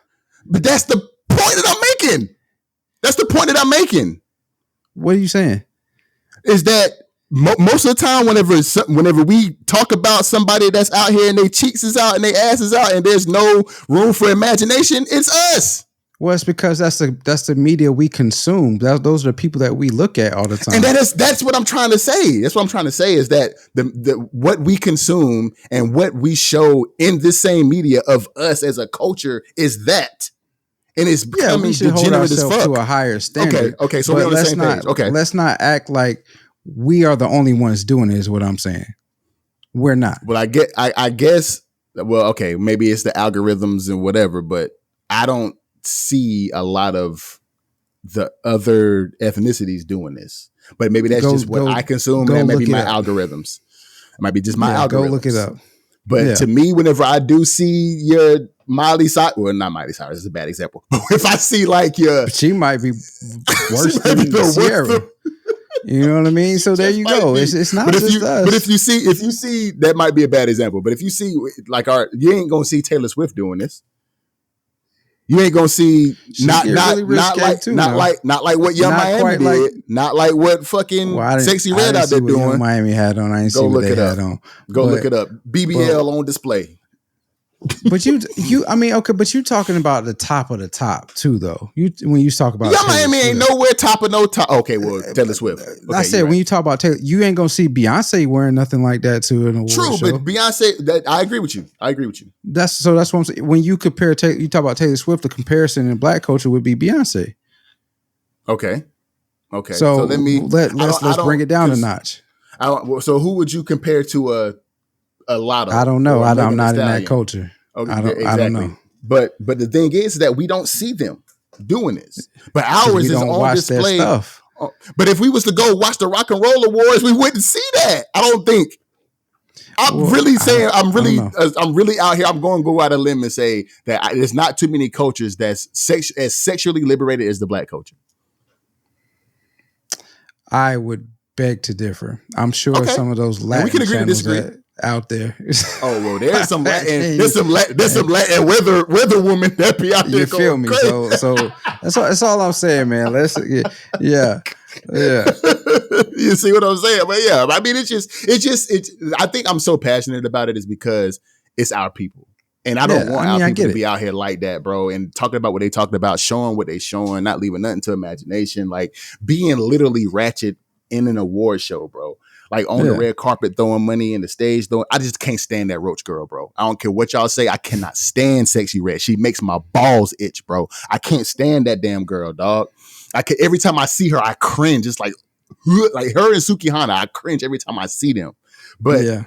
[SPEAKER 1] But that's the point that I'm making. That's the point that I'm making.
[SPEAKER 2] What are you saying?
[SPEAKER 1] Is that most of the time, whenever we talk about somebody that's out here and their cheeks is out and their ass is out and there's no room for imagination, it's us.
[SPEAKER 2] Well, it's because that's the media we consume. Those are the people that we look at all the time.
[SPEAKER 1] And that's what I'm trying to say. That's what I'm trying to say is that the what we consume and what we show in this same media of us as a culture is that. And it's becoming degenerate as fuck.
[SPEAKER 2] To a higher standard.
[SPEAKER 1] Okay. So we're on the same page. Okay.
[SPEAKER 2] Let's not act like we are the only ones doing it, is what I'm saying. We're not.
[SPEAKER 1] Well, I guess, well, okay, maybe it's the algorithms and whatever, but I don't see a lot of the other ethnicities doing this. But maybe that's just what I consume, and maybe my algorithms. It might be just my algorithms.
[SPEAKER 2] Go look it up.
[SPEAKER 1] But to me, whenever I do see your Miley Cyrus, well, not Miley Cyrus, it's a bad example. If I see like your,
[SPEAKER 2] she might be worse than Sierra. You know what I mean? So there you go. It's not just us.
[SPEAKER 1] But if you see, that might be a bad example. But if you see, like, you ain't gonna see Taylor Swift doing this. You ain't gonna see not like what Young Miami did, not like what fucking Sexy Red out there doing.
[SPEAKER 2] Young Miami had on. I ain't see what they had on.
[SPEAKER 1] Go look it up. BBL on display.
[SPEAKER 2] But but you talking about the top of the top too, though. When you talk about
[SPEAKER 1] Young Miami ain't nowhere top of no top. Okay, well, Taylor Swift. Okay,
[SPEAKER 2] I said when you talk about Taylor, you ain't gonna see Beyonce wearing nothing like that to an award show.
[SPEAKER 1] True, but Beyonce, I agree with you.
[SPEAKER 2] That's what I'm saying. When you compare, you talk about Taylor Swift, the comparison in black culture would be Beyonce.
[SPEAKER 1] Okay.
[SPEAKER 2] So let's bring it down a notch.
[SPEAKER 1] So who would you compare to a Lotto?
[SPEAKER 2] I don't know. I'm not in that culture.
[SPEAKER 1] Okay,
[SPEAKER 2] I don't know.
[SPEAKER 1] But the thing is that we don't see them doing this. But ours is on display. But if we was to go watch the Rock and Roll Awards, we wouldn't see that. I don't think. I'm really out here. I'm going to go out on a limb and say that there's not too many cultures that's as sexually liberated as the black culture.
[SPEAKER 2] I would beg to differ. I'm sure some of those Latin channels out there.
[SPEAKER 1] Oh well, there's some Latin weather woman that be out there.
[SPEAKER 2] You feel me?
[SPEAKER 1] Crazy.
[SPEAKER 2] So that's all I'm saying, man. Yeah.
[SPEAKER 1] You see what I'm saying? But yeah, I mean, it's just. I think I'm so passionate about it is because it's our people, and I don't want our people to be out here like that, bro. And talking about what they talking about, showing what they showing, not leaving nothing to imagination, like being literally ratchet in an award show, bro. Like on the red carpet throwing money in the stage throwing. I just can't stand that Roach girl, bro. I don't care what y'all say. I cannot stand Sexy Red. She makes my balls itch, bro. I can't stand that damn girl, dog. Every time I see her, I cringe. It's like her and Sukihana, I cringe every time I see them. But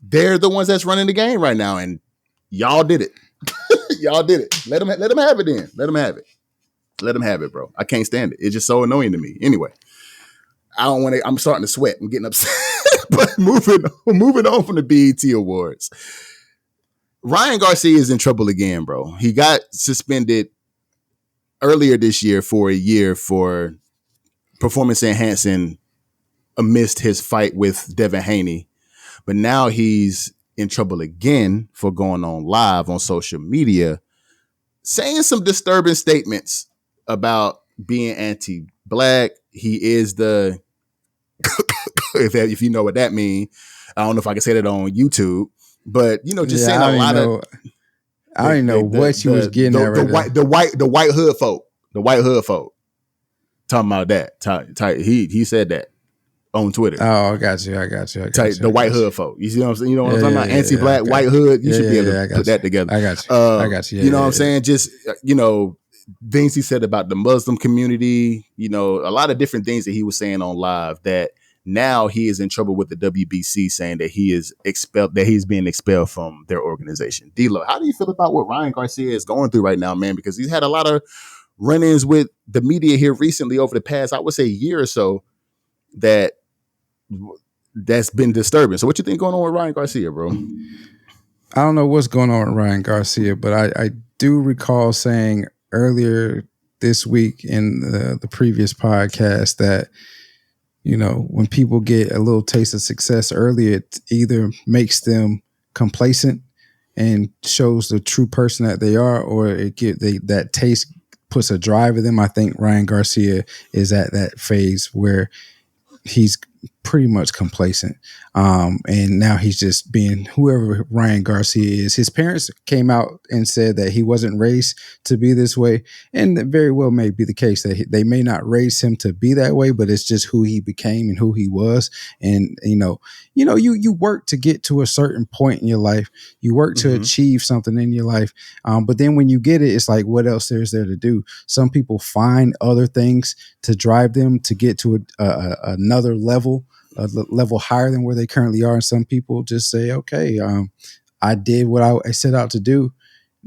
[SPEAKER 1] they're the ones that's running the game right now, and y'all did it. Y'all did it. Let them have it then. Let them have it, bro. I can't stand it. It's just so annoying to me. Anyway. I'm starting to sweat. I'm getting upset. But moving on from the BET Awards. Ryan Garcia is in trouble again, bro. He got suspended earlier this year for a year for performance enhancing amidst his fight with Devin Haney. But now he's in trouble again for going on live on social media, saying some disturbing statements about being anti-black. He is the if you know what that means. I don't know if I can say that on YouTube, but just saying a lot of.
[SPEAKER 2] I don't even know what you was getting at.
[SPEAKER 1] The white hood folk, talking about that. He said that on Twitter.
[SPEAKER 2] Oh, I got you.
[SPEAKER 1] The white hood folk. You see what I'm saying? You know what I'm talking about? Anti-black white hood. You should be able to put that together.
[SPEAKER 2] I got you.
[SPEAKER 1] You know what I'm saying? Just things he said about the Muslim community, you know, a lot of different things that he was saying on live that now he is in trouble with the WBC, saying that he's being expelled from their organization. D-Lo, how do you feel about what Ryan Garcia is going through right now, man? Because he's had a lot of run-ins with the media here recently over the past, I would say, year or so that's been disturbing. So what you think going on with Ryan Garcia, bro?
[SPEAKER 2] I don't know what's going on with Ryan Garcia, but I do recall saying earlier this week in the previous podcast that, you know, when people get a little taste of success early, it either makes them complacent and shows the true person that they are, or that taste puts a drive in them. I think Ryan Garcia is at that phase where he's pretty much complacent. And now he's just being whoever Ryan Garcia is. His parents came out and said that he wasn't raised to be this way. And it very well may be the case that they may not raise him to be that way, but it's just who he became and who he was. And, you work to get to a certain point in your life. You work to achieve something in your life. But then when you get it, it's like, what else is there to do? Some people find other things to drive them to get to another level, a level higher than where they currently are. And some people just say, okay, I did what I set out to do.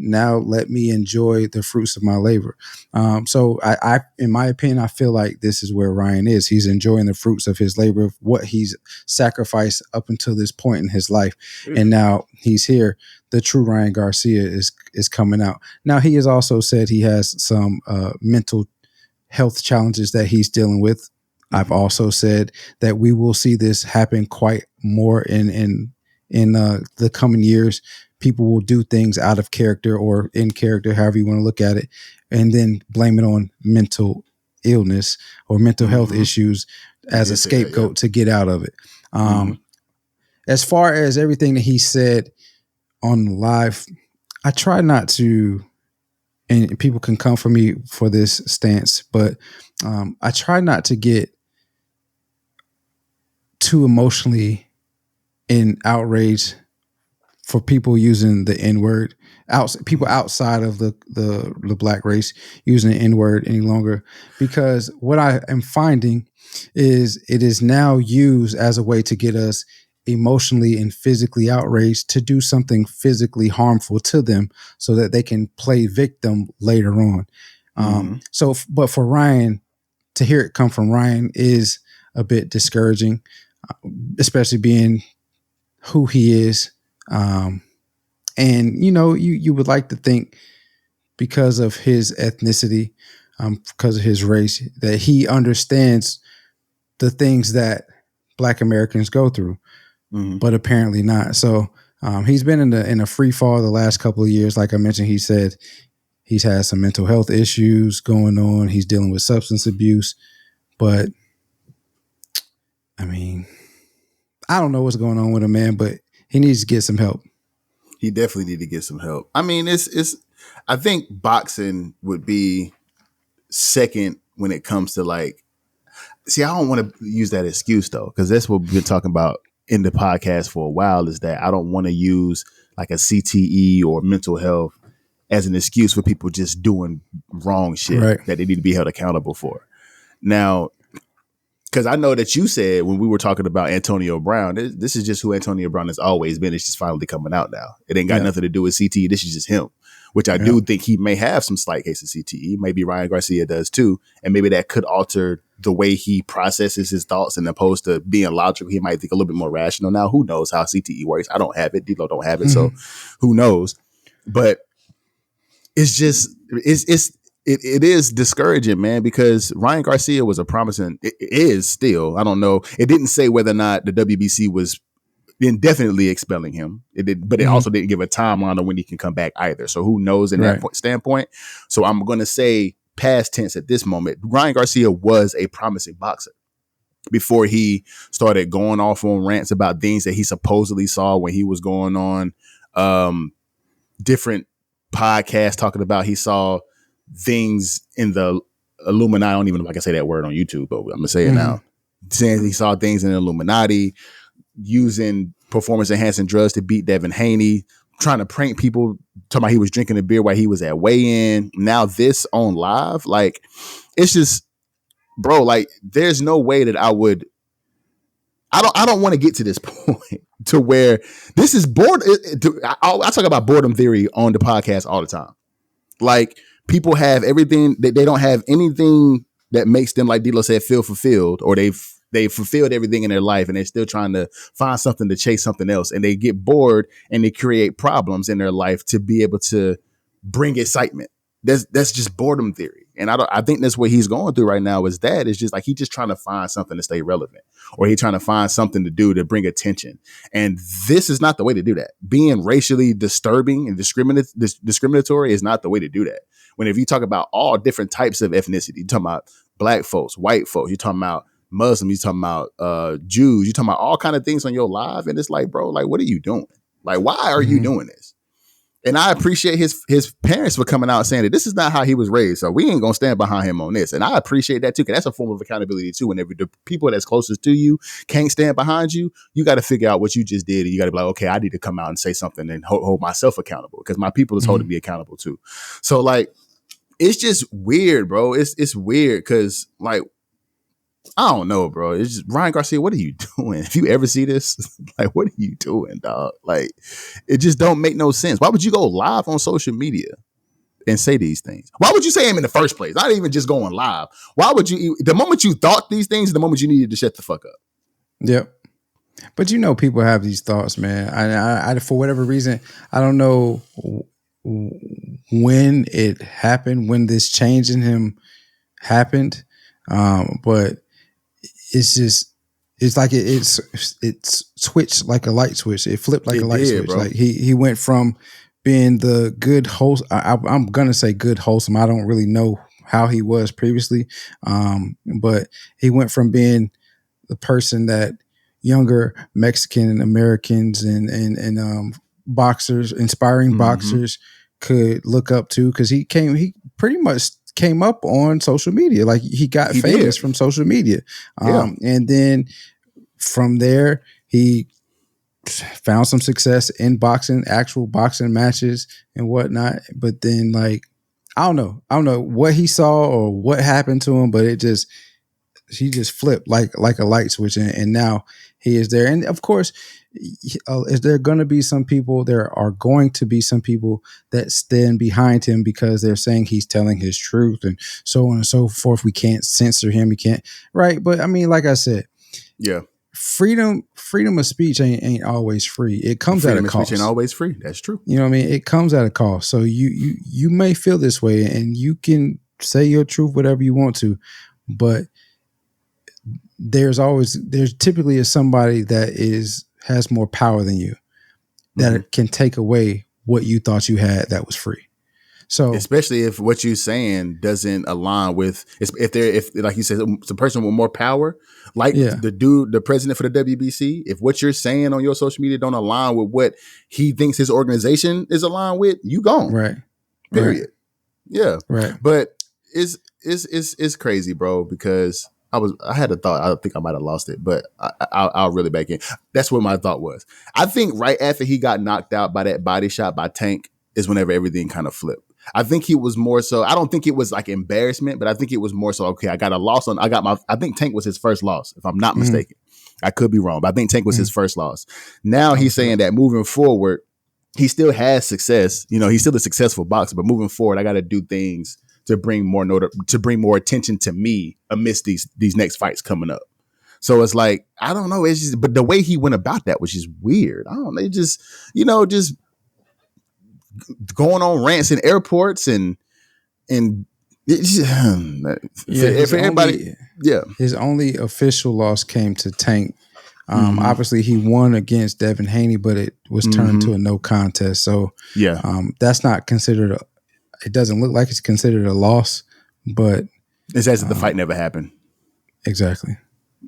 [SPEAKER 2] Now let me enjoy the fruits of my labor. So I, in my opinion, I feel like this is where Ryan is. He's enjoying the fruits of his labor, of what he's sacrificed up until this point in his life. And now he's here. The true Ryan Garcia is coming out. Now, he has also said he has some mental health challenges that he's dealing with. I've also said that we will see this happen quite more in the coming years. People will do things out of character or in character, however you want to look at it, and then blame it on mental illness or mental health issues as a scapegoat to get out of it. As far as everything that he said on live, I try not to, and people can come for me for this stance, but I try not to get too emotionally in outrage for people using the N-word, people outside of the black race using the N-word any longer, because what I am finding is it is now used as a way to get us emotionally and physically outraged to do something physically harmful to them so that they can play victim later on. But for Ryan, to hear it come from Ryan is a bit discouraging, especially being who he is. And you would like to think, because of his ethnicity, because of his race, that he understands the things that Black Americans go through, but apparently not. So he's been in a free fall the last couple of years. Like I mentioned, he said he's had some mental health issues going on. He's dealing with substance abuse, but I mean, I don't know what's going on with him, man, but he needs to get some help.
[SPEAKER 1] He definitely need to get some help. I mean, I think boxing would be second when it comes to I don't want to use that excuse though, because that's what we've been talking about in the podcast for a while, is that I don't want to use like a CTE or mental health as an excuse for people just doing wrong shit that they need to be held accountable for. Now, because I know that you said when we were talking about Antonio Brown, this is just who Antonio Brown has always been. It's just finally coming out now. It ain't got nothing to do with CTE. This is just him, which I do think he may have some slight case of CTE. Maybe Ryan Garcia does too. And maybe that could alter the way he processes his thoughts, and opposed to being logical, he might think a little bit more rational. Now, who knows how CTE works? I don't have it. D-Lo don't have it. So who knows? But it's just, it is discouraging, man, because Ryan Garcia was a promising, it is still, I don't know. It didn't say whether or not the WBC was indefinitely expelling him. It did, but it also didn't give a timeline on when he can come back either. So who knows in that standpoint? So I'm going to say past tense at this moment. Ryan Garcia was a promising boxer before he started going off on rants about things that he supposedly saw when he was going on different podcasts talking about he saw things in the Illuminati. I don't even know if I can say that word on YouTube, but I'm gonna say it now. Saying he saw things in the Illuminati, using performance enhancing drugs to beat Devin Haney, trying to prank people, talking about he was drinking a beer while he was at weigh-in. Now this on live, like, it's just, bro, like, there's no way that I don't want to get to this point to where this is bored. I talk about boredom theory on the podcast all the time. Like, people have everything, they don't have anything that makes them, like D-Lo said, feel fulfilled, or they've fulfilled everything in their life and they're still trying to find something to chase something else. And they get bored and they create problems in their life to be able to bring excitement. That's just boredom theory. And I think that's what he's going through right now is that it's just like, he's just trying to find something to stay relevant, or he's trying to find something to do to bring attention. And this is not the way to do that. Being racially disturbing and discriminatory is not the way to do that. When if you talk about all different types of ethnicity, you're talking about black folks, white folks, you're talking about Muslims, you're talking about Jews, you're talking about all kind of things on your live. And it's like, bro, like, what are you doing? Like, why are you doing this? And I appreciate his parents for coming out and saying that this is not how he was raised. So we ain't going to stand behind him on this. And I appreciate that too, because that's a form of accountability too. Whenever the people that's closest to you can't stand behind you, you got to figure out what you just did. And you got to be like, okay, I need to come out and say something and hold myself accountable, because my people is holding me accountable too. So like, it's just weird, bro. It's weird because, like, I don't know, bro. It's just, Ryan Garcia, what are you doing? If you ever see this, like, what are you doing, dog? Like, it just don't make no sense. Why would you go live on social media and say these things? Why would you say them in the first place? Not even just going live. Why would you? The moment you thought these things, the moment you needed to shut the fuck up.
[SPEAKER 2] Yep. But you know, people have these thoughts, man. I for whatever reason, I don't know when it happened, when this change in him happened, but it's like it's switched like a light switch. It flipped like a light switch. Bro. Like he went from being the good host. I'm gonna say good wholesome. I don't really know how he was previously, but he went from being the person that younger Mexican Americans and boxers, inspiring boxers, could look up to, because he pretty much came up on social media. Like, he got famous from social media. And then from there, he found some success in boxing, actual boxing matches and whatnot. But then, like, I don't know what he saw or what happened to him, but he just flipped like a light switch. And now he is there. And of course, is there going to be some people? There are going to be some people that stand behind him because they're saying he's telling his truth and so on and so forth. We can't censor him. We can't, right? But I mean, like I said,
[SPEAKER 1] yeah,
[SPEAKER 2] freedom of speech ain't always free. It comes at a cost. Freedom of speech
[SPEAKER 1] ain't always free. That's true.
[SPEAKER 2] You know what I mean? It comes at a cost. So you may feel this way, and you can say your truth, whatever you want to, but there's typically somebody that has more power than you that can take away what you thought you had that was free. So
[SPEAKER 1] especially if what you're saying doesn't align with, if like you said, it's a person with more power, like the president for the WBC, if what you're saying on your social media don't align with what he thinks his organization is aligned with, you gone.
[SPEAKER 2] Right.
[SPEAKER 1] Period.
[SPEAKER 2] Right.
[SPEAKER 1] Yeah.
[SPEAKER 2] Right.
[SPEAKER 1] But it's crazy, bro, because I had a thought. I think I might have lost it, but I'll reel it back in. That's what my thought was. I think right after he got knocked out by that body shot by Tank is whenever everything kind of flipped. I think he was more so, I don't think it was like embarrassment, but I think it was more so, okay, I got a loss I think Tank was his first loss, if I'm not mistaken. I could be wrong, but I think Tank was his first loss. Now he's saying that moving forward, he still has success. You know, he's still a successful boxer, but moving forward, I got to do things to bring more attention to me amidst these next fights coming up. So it's like, I don't know. It's just, but the way he went about that was just weird. I don't know. It just, just going on rants in airports and it's just, everybody.
[SPEAKER 2] His only official loss came to Tank. Obviously he won against Devin Haney, but it was turned to a no contest. So that's not considered it doesn't look like it's considered a loss, but
[SPEAKER 1] it's as if the fight never happened.
[SPEAKER 2] Exactly.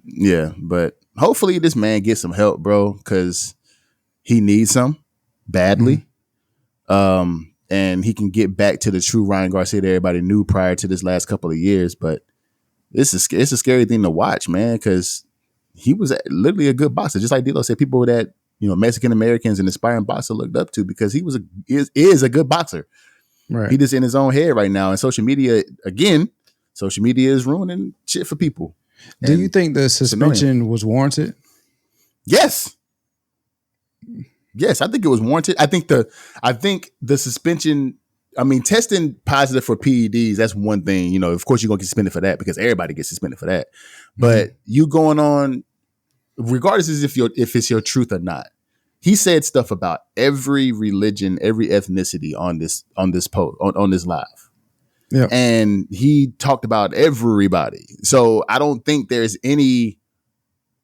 [SPEAKER 1] Yeah, but hopefully this man gets some help, bro, because he needs some badly. And he can get back to the true Ryan Garcia that everybody knew prior to this last couple of years. But it's a scary thing to watch, man, because he was literally a good boxer. Just like D-Lo said, people that Mexican Americans and aspiring boxer looked up to, because he is a good boxer.
[SPEAKER 2] Right.
[SPEAKER 1] He just in his own head right now. And social media is ruining shit for people.
[SPEAKER 2] Do you think the suspension was warranted?
[SPEAKER 1] Yes. Yes, I think it was warranted. I think the suspension, testing positive for PEDs, that's one thing. Of course you're going to get suspended for that, because everybody gets suspended for that. But you going on, regardless if it's your truth or not, he said stuff about every religion, every ethnicity on this post, on this live.
[SPEAKER 2] Yeah.
[SPEAKER 1] And he talked about everybody. So I don't think there's any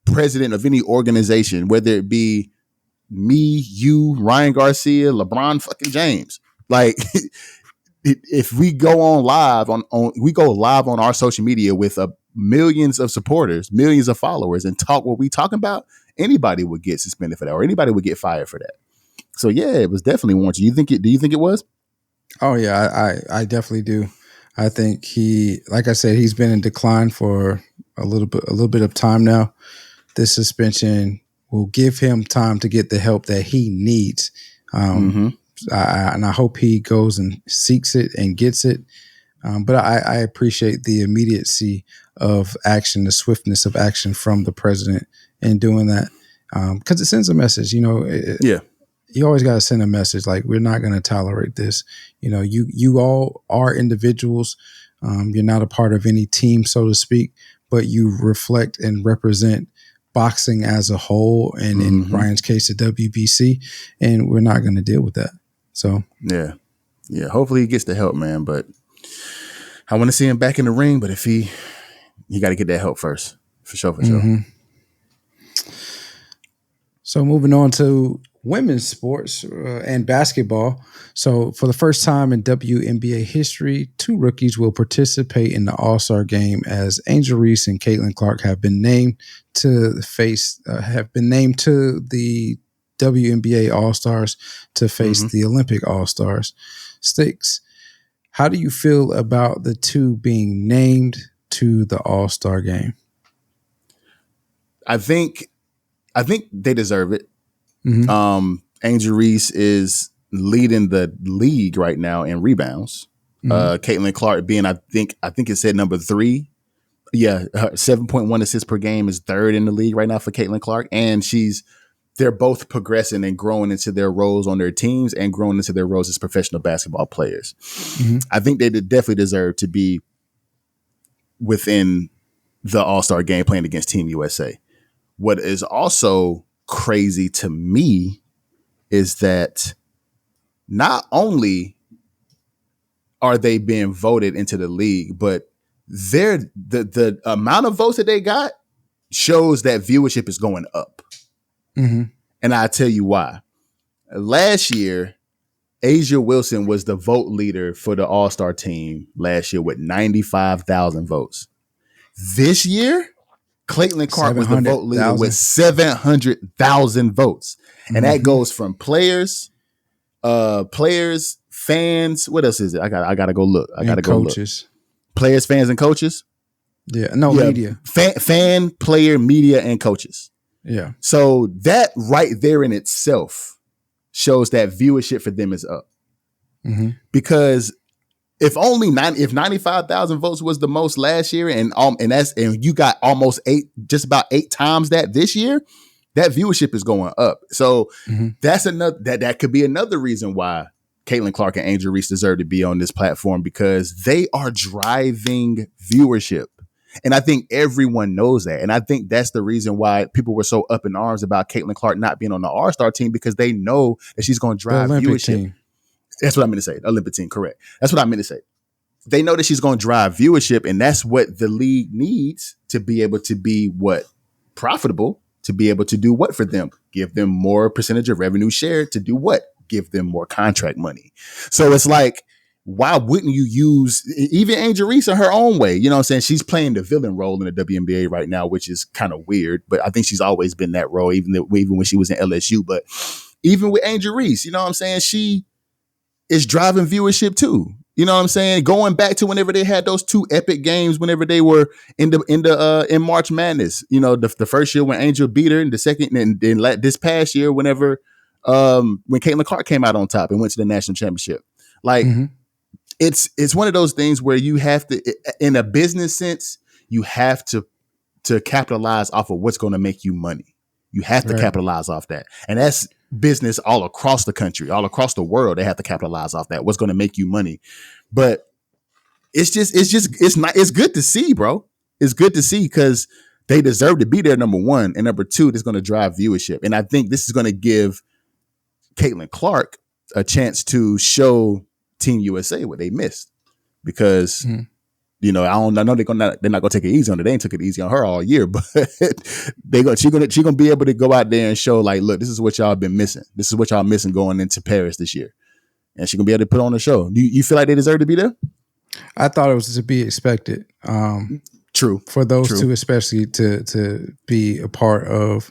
[SPEAKER 1] president of any organization, whether it be me, you, Ryan Garcia, LeBron fucking James, like if we go on live on our social media with millions of supporters, millions of followers, and talk what we talking about, anybody would get suspended for that, or anybody would get fired for that. So yeah, it was definitely warranted. Do you think it was?
[SPEAKER 2] Oh yeah, I definitely do. I think like I said, he's been in decline for a little bit of time now. This suspension will give him time to get the help that he needs. And I hope he goes and seeks it and gets it. But I appreciate the immediacy of action, the swiftness of action from the president in doing that, because it sends a message. You always got to send a message like, we're not going to tolerate this. You all are individuals. You're not a part of any team, so to speak, but you reflect and represent boxing as a whole, and in Ryan's case, the WBC, and we're not going to deal with that. So
[SPEAKER 1] yeah. Hopefully he gets the help, man. But I want to see him back in the ring. But if he got to get that help first, for sure.
[SPEAKER 2] So moving on to women's sports and basketball. So for the first time in WNBA history, 2 rookies will participate in the All-Star game, as Angel Reese and Caitlin Clark have been named to the WNBA All-Stars to face the Olympic All-Stars. Sticks, how do you feel about the 2 being named to the All-Star game?
[SPEAKER 1] I think they deserve it. Angel Reese is leading the league right now in rebounds. Caitlin Clark being, I think it said number 3. Yeah, 7.1 assists per game is 3rd in the league right now for Caitlin Clark, and they're both progressing and growing into their roles on their teams and growing into their roles as professional basketball players. I think they definitely deserve to be within the All-Star game playing against Team USA. What is also crazy to me is that not only are they being voted into the league, but the amount of votes that they got shows that viewership is going up. And I'll tell you why. Last year, Asia Wilson was the vote leader for the All-Star team last year with 95,000 votes. This year, Caitlin Clark was the vote leader with 700,000 votes. And that goes from players, fans. What else is it? I gotta go look.
[SPEAKER 2] Coaches.
[SPEAKER 1] Look. Players, fans, and coaches.
[SPEAKER 2] Media.
[SPEAKER 1] Fan, player, media, and coaches.
[SPEAKER 2] Yeah.
[SPEAKER 1] So that right there in itself shows that viewership for them is up. Because if 95,000 votes was the most last year, and you got almost just about 8 times that this year, that viewership is going up. So that's another that could be another reason why Caitlin Clark and Angel Reese deserve to be on this platform, because they are driving viewership. And I think everyone knows that. And I think that's the reason why people were so up in arms about Caitlin Clark not being on the All-Star team, because they know that she's going to drive viewership. Team. That's what I meant to say. Olympic team, correct. That's what I meant to say. They know that she's going to drive viewership, and that's what the league needs to be able to be profitable, to be able to do what for them? Give them more percentage of revenue share to do what? Give them more contract money. So it's like, why wouldn't you use even Angel Reese in her own way? You know what I'm saying? She's playing the villain role in the WNBA right now, which is kind of weird, but I think she's always been that role, even when she was in LSU. But even with Angel Reese, you know what I'm saying? She is driving viewership too. You know what I'm saying? Going back to whenever they had those two epic games, whenever they were in March Madness. You know, the first year when Angel beat her, and the second, and then this past year, whenever when Caitlin Clark came out on top and went to the national championship. Like it's one of those things where you have to, in a business sense, you have to capitalize off of what's going to make you money. You have to capitalize off that, and that's business all across the country, all across the world. They have to capitalize off that. What's going to make you money? But it's good to see, bro. It's good to see because they deserve to be there. Number one, and number two, it's going to drive viewership. And I think this is going to give Caitlin Clark a chance to show Team USA what they missed because. You know, I know they're not gonna take it easy on her. They ain't took it easy on her all year, but she's gonna be able to go out there and show like, look, this is what y'all been missing. This is what y'all missing going into Paris this year, and she's gonna be able to put on a show. You feel like they deserve to be there?
[SPEAKER 2] I thought it was to be expected.
[SPEAKER 1] True
[SPEAKER 2] for those two, especially to be a part of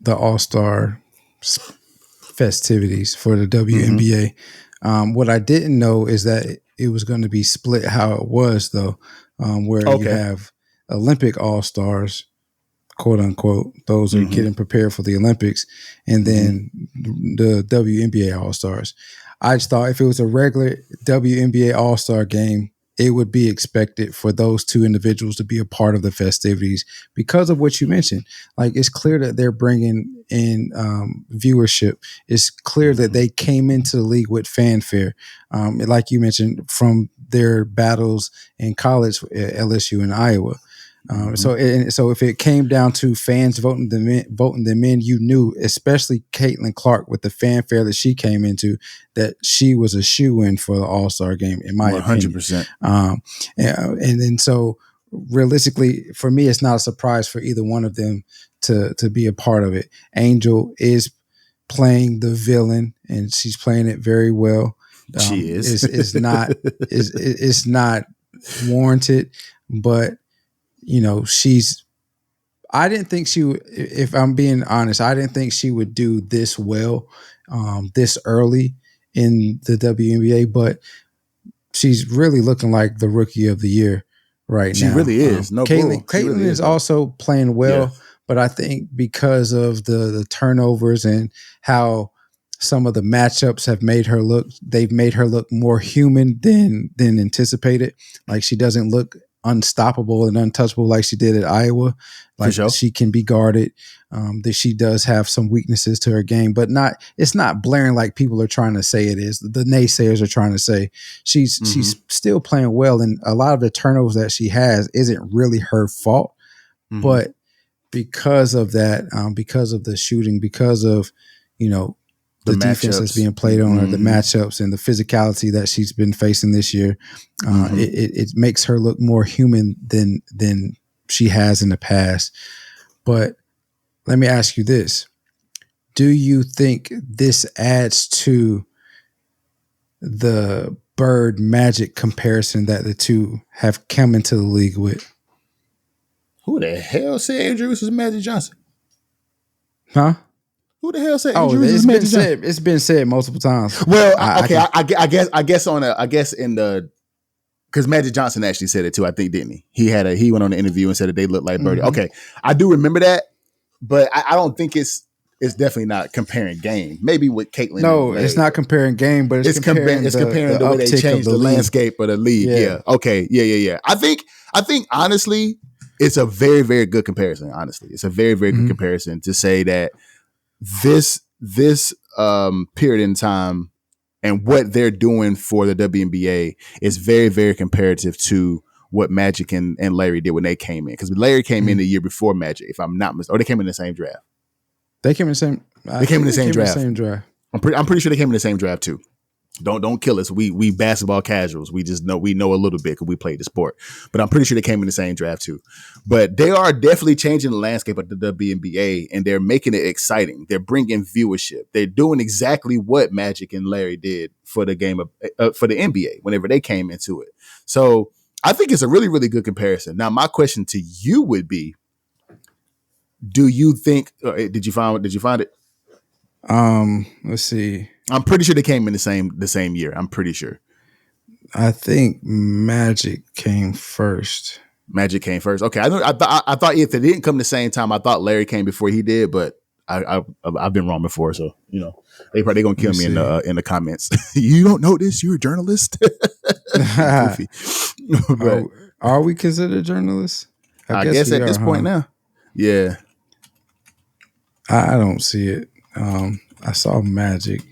[SPEAKER 2] the All-Star festivities for the WNBA. What I didn't know is that it was going to be split how it was, though, where you have Olympic All-Stars, quote unquote. Those are getting prepared for the Olympics, and then the WNBA All-Stars. I just thought if it was a regular WNBA All-Star game, it would be expected for those two individuals to be a part of the festivities because of what you mentioned. Like, it's clear that they're bringing in viewership. It's clear that they came into the league with fanfare. Like you mentioned, from their battles in college at LSU and Iowa. So if it came down to fans voting them in, you knew, especially Caitlin Clark, with the fanfare that she came into, that she was a shoo-in for the All-Star game, in my 100%. And then so realistically, for me, it's not a surprise for either one of them to be a part of it. Angel is playing the villain, and she's playing it very well.
[SPEAKER 1] She is.
[SPEAKER 2] It's not warranted, but. You know, I didn't think she would, if I'm being honest, I didn't think she would do this well this early in the WNBA, but she's really looking like the rookie of the year right now.
[SPEAKER 1] She really is.
[SPEAKER 2] Caitlin really is also playing well, but I think because of the turnovers and how some of the matchups have they've made her look more human than anticipated. Like, she doesn't look unstoppable and untouchable like she did at Iowa. Like, she can be guarded. That she does have some weaknesses to her game, but it's not blaring like people are trying to say it is. The naysayers are trying to say she's still playing well, and a lot of the turnovers that she has isn't really her fault. But because of that, because of the shooting, because of, you know, the defense that's being played on her, the matchups and the physicality that she's been facing this year, it makes her look more human than she has in the past. But let me ask you this. Do you think this adds to the Bird Magic comparison that the two have come into the league with?
[SPEAKER 1] Who the hell said Andrew was Magic Johnson?
[SPEAKER 2] Huh?
[SPEAKER 1] Who the hell said Andrew was Magic Johnson?
[SPEAKER 2] It's been said multiple times.
[SPEAKER 1] Well, I guess in the, because Magic Johnson actually said it too, I think, didn't he? He went on the interview and said that they look like Birdie. Okay, I do remember that, but I don't think it's definitely not comparing game. Maybe with Caitlin.
[SPEAKER 2] No, it's not comparing game, but it's comparing
[SPEAKER 1] the way they changed the landscape of the league. Yeah. Okay. Yeah. I think honestly, it's a very, very good comparison. Honestly, it's a very, very good comparison to say that this period in time and what they're doing for the WNBA is very, very comparative to what Magic and Larry did when they came in. Because Larry came in the year before Magic, if I'm not mistaken, or they came in the same draft.
[SPEAKER 2] They came in the same.
[SPEAKER 1] They came in the same draft. I'm pretty sure they came in the same draft too. Don't kill us. We basketball casuals. We know a little bit because we played the sport. But I'm pretty sure they came in the same draft too. But they are definitely changing the landscape of the WNBA, and they're making it exciting. They're bringing viewership. They're doing exactly what Magic and Larry did for the game of for the NBA whenever they came into it. So I think it's a really, really good comparison. Now, my question to you would be: do you think? Did you find it?
[SPEAKER 2] Let's see.
[SPEAKER 1] I'm pretty sure they came in the same year. I'm pretty sure.
[SPEAKER 2] I think Magic came first.
[SPEAKER 1] Magic came first. Okay, I thought if they didn't come the same time, I thought Larry came before he did, but I've been wrong before, so they probably gonna kill me in the comments. You don't know this? You're a journalist. Goofy.
[SPEAKER 2] But are we considered journalists?
[SPEAKER 1] I guess at this point now. Yeah.
[SPEAKER 2] I don't see it. I saw Magic.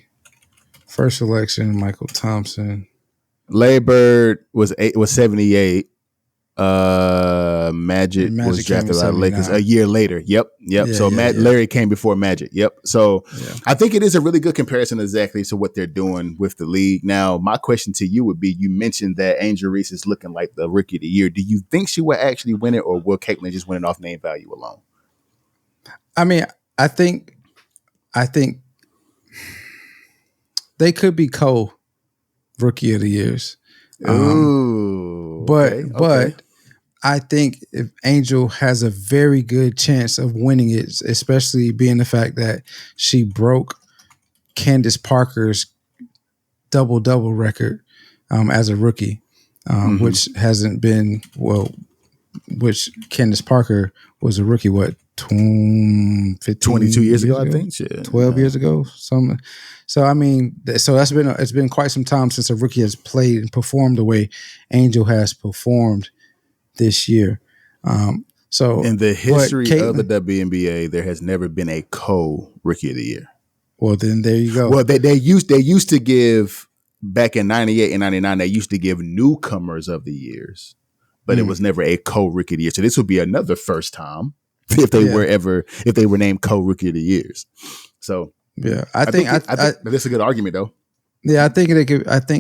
[SPEAKER 2] First selection, Michael Thompson.
[SPEAKER 1] Larry Bird was 78. Magic was drafted by the Lakers a year later. Yep. So Larry came before Magic. Yep. So I think it is a really good comparison exactly to what they're doing with the league. Now, my question to you would be, you mentioned that Angel Reese is looking like the rookie of the year. Do you think she will actually win it, or will Caitlin just win it off name value alone?
[SPEAKER 2] I mean, I think they could be co-rookie of the years. But I think if Angel has a very good chance of winning it, especially being the fact that she broke Candace Parker's double-double record as a rookie, which hasn't been, which Candace Parker was a rookie,
[SPEAKER 1] 22 years ago, I think.
[SPEAKER 2] 12 years ago, something. So I mean, it's been quite some time since a rookie has played and performed the way Angel has performed this year. So
[SPEAKER 1] in the history of the WNBA, there has never been a co-rookie of the year.
[SPEAKER 2] Well, then there you go.
[SPEAKER 1] Well, they used to give back in 98 and 99. They used to give newcomers of the years, but it was never a co-rookie of the year. So this would be another first time if they were named co-rookie of the years. So
[SPEAKER 2] yeah,
[SPEAKER 1] I think that's a good argument though.
[SPEAKER 2] Yeah, I think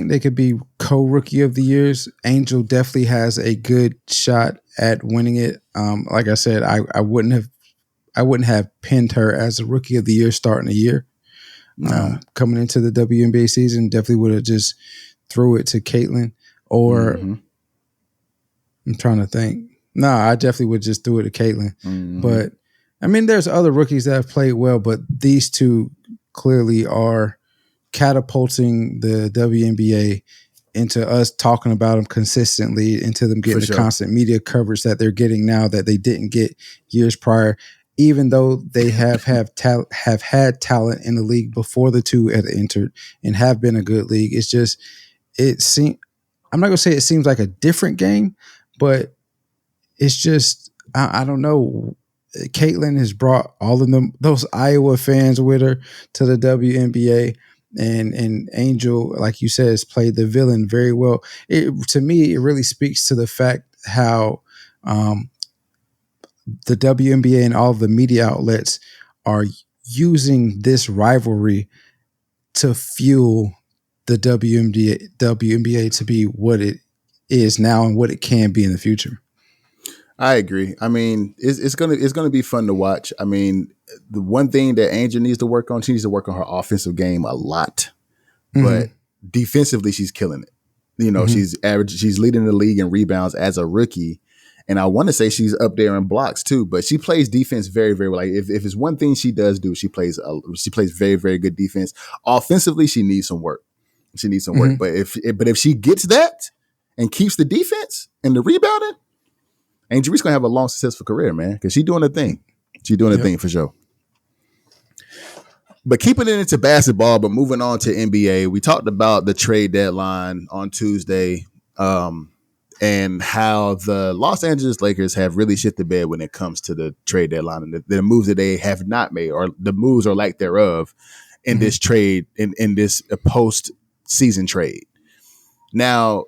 [SPEAKER 2] they could be co-rookie of the years. Angel definitely has a good shot at winning it. Like I said, I wouldn't have pinned her as a rookie of the year starting the year. Coming into the WNBA season, definitely would have just threw it to Caitlin. Or I'm trying to think. No, I definitely would just threw it to Caitlin. But I mean, there's other rookies that have played well, but these two clearly are catapulting the WNBA into us talking about them consistently, into them getting the constant media coverage that they're getting now that they didn't get years prior, even though they have had talent in the league before the two had entered and have been a good league. It's just, I'm not going to say it seems like a different game, but it's just, I don't know. Caitlin has brought all of those Iowa fans with her to the WNBA. And Angel, like you said, has played the villain very well. To me, it really speaks to the fact how the WNBA and all of the media outlets are using this rivalry to fuel the WNBA to be what it is now and what it can be in the future.
[SPEAKER 1] I agree. I mean, it's gonna be fun to watch. I mean, the one thing that Angel needs to work on, she needs to work on her offensive game a lot. But defensively, she's killing it. You know, she's average. She's leading the league in rebounds as a rookie, and I want to say she's up there in blocks too. But she plays defense very, very well. Like if it's one thing she does do, she plays very, very good defense. Offensively, she needs some work. But if she gets that and keeps the defense and the rebounding, Angel Reese gonna have a long, successful career, man, because she's doing a thing. She's doing a thing for sure. But keeping it into basketball, but moving on to NBA, we talked about the trade deadline on Tuesday, and how the Los Angeles Lakers have really shit the bed when it comes to the trade deadline and the moves that they have not made, or the moves or lack thereof in this trade, in this post-season trade. Now,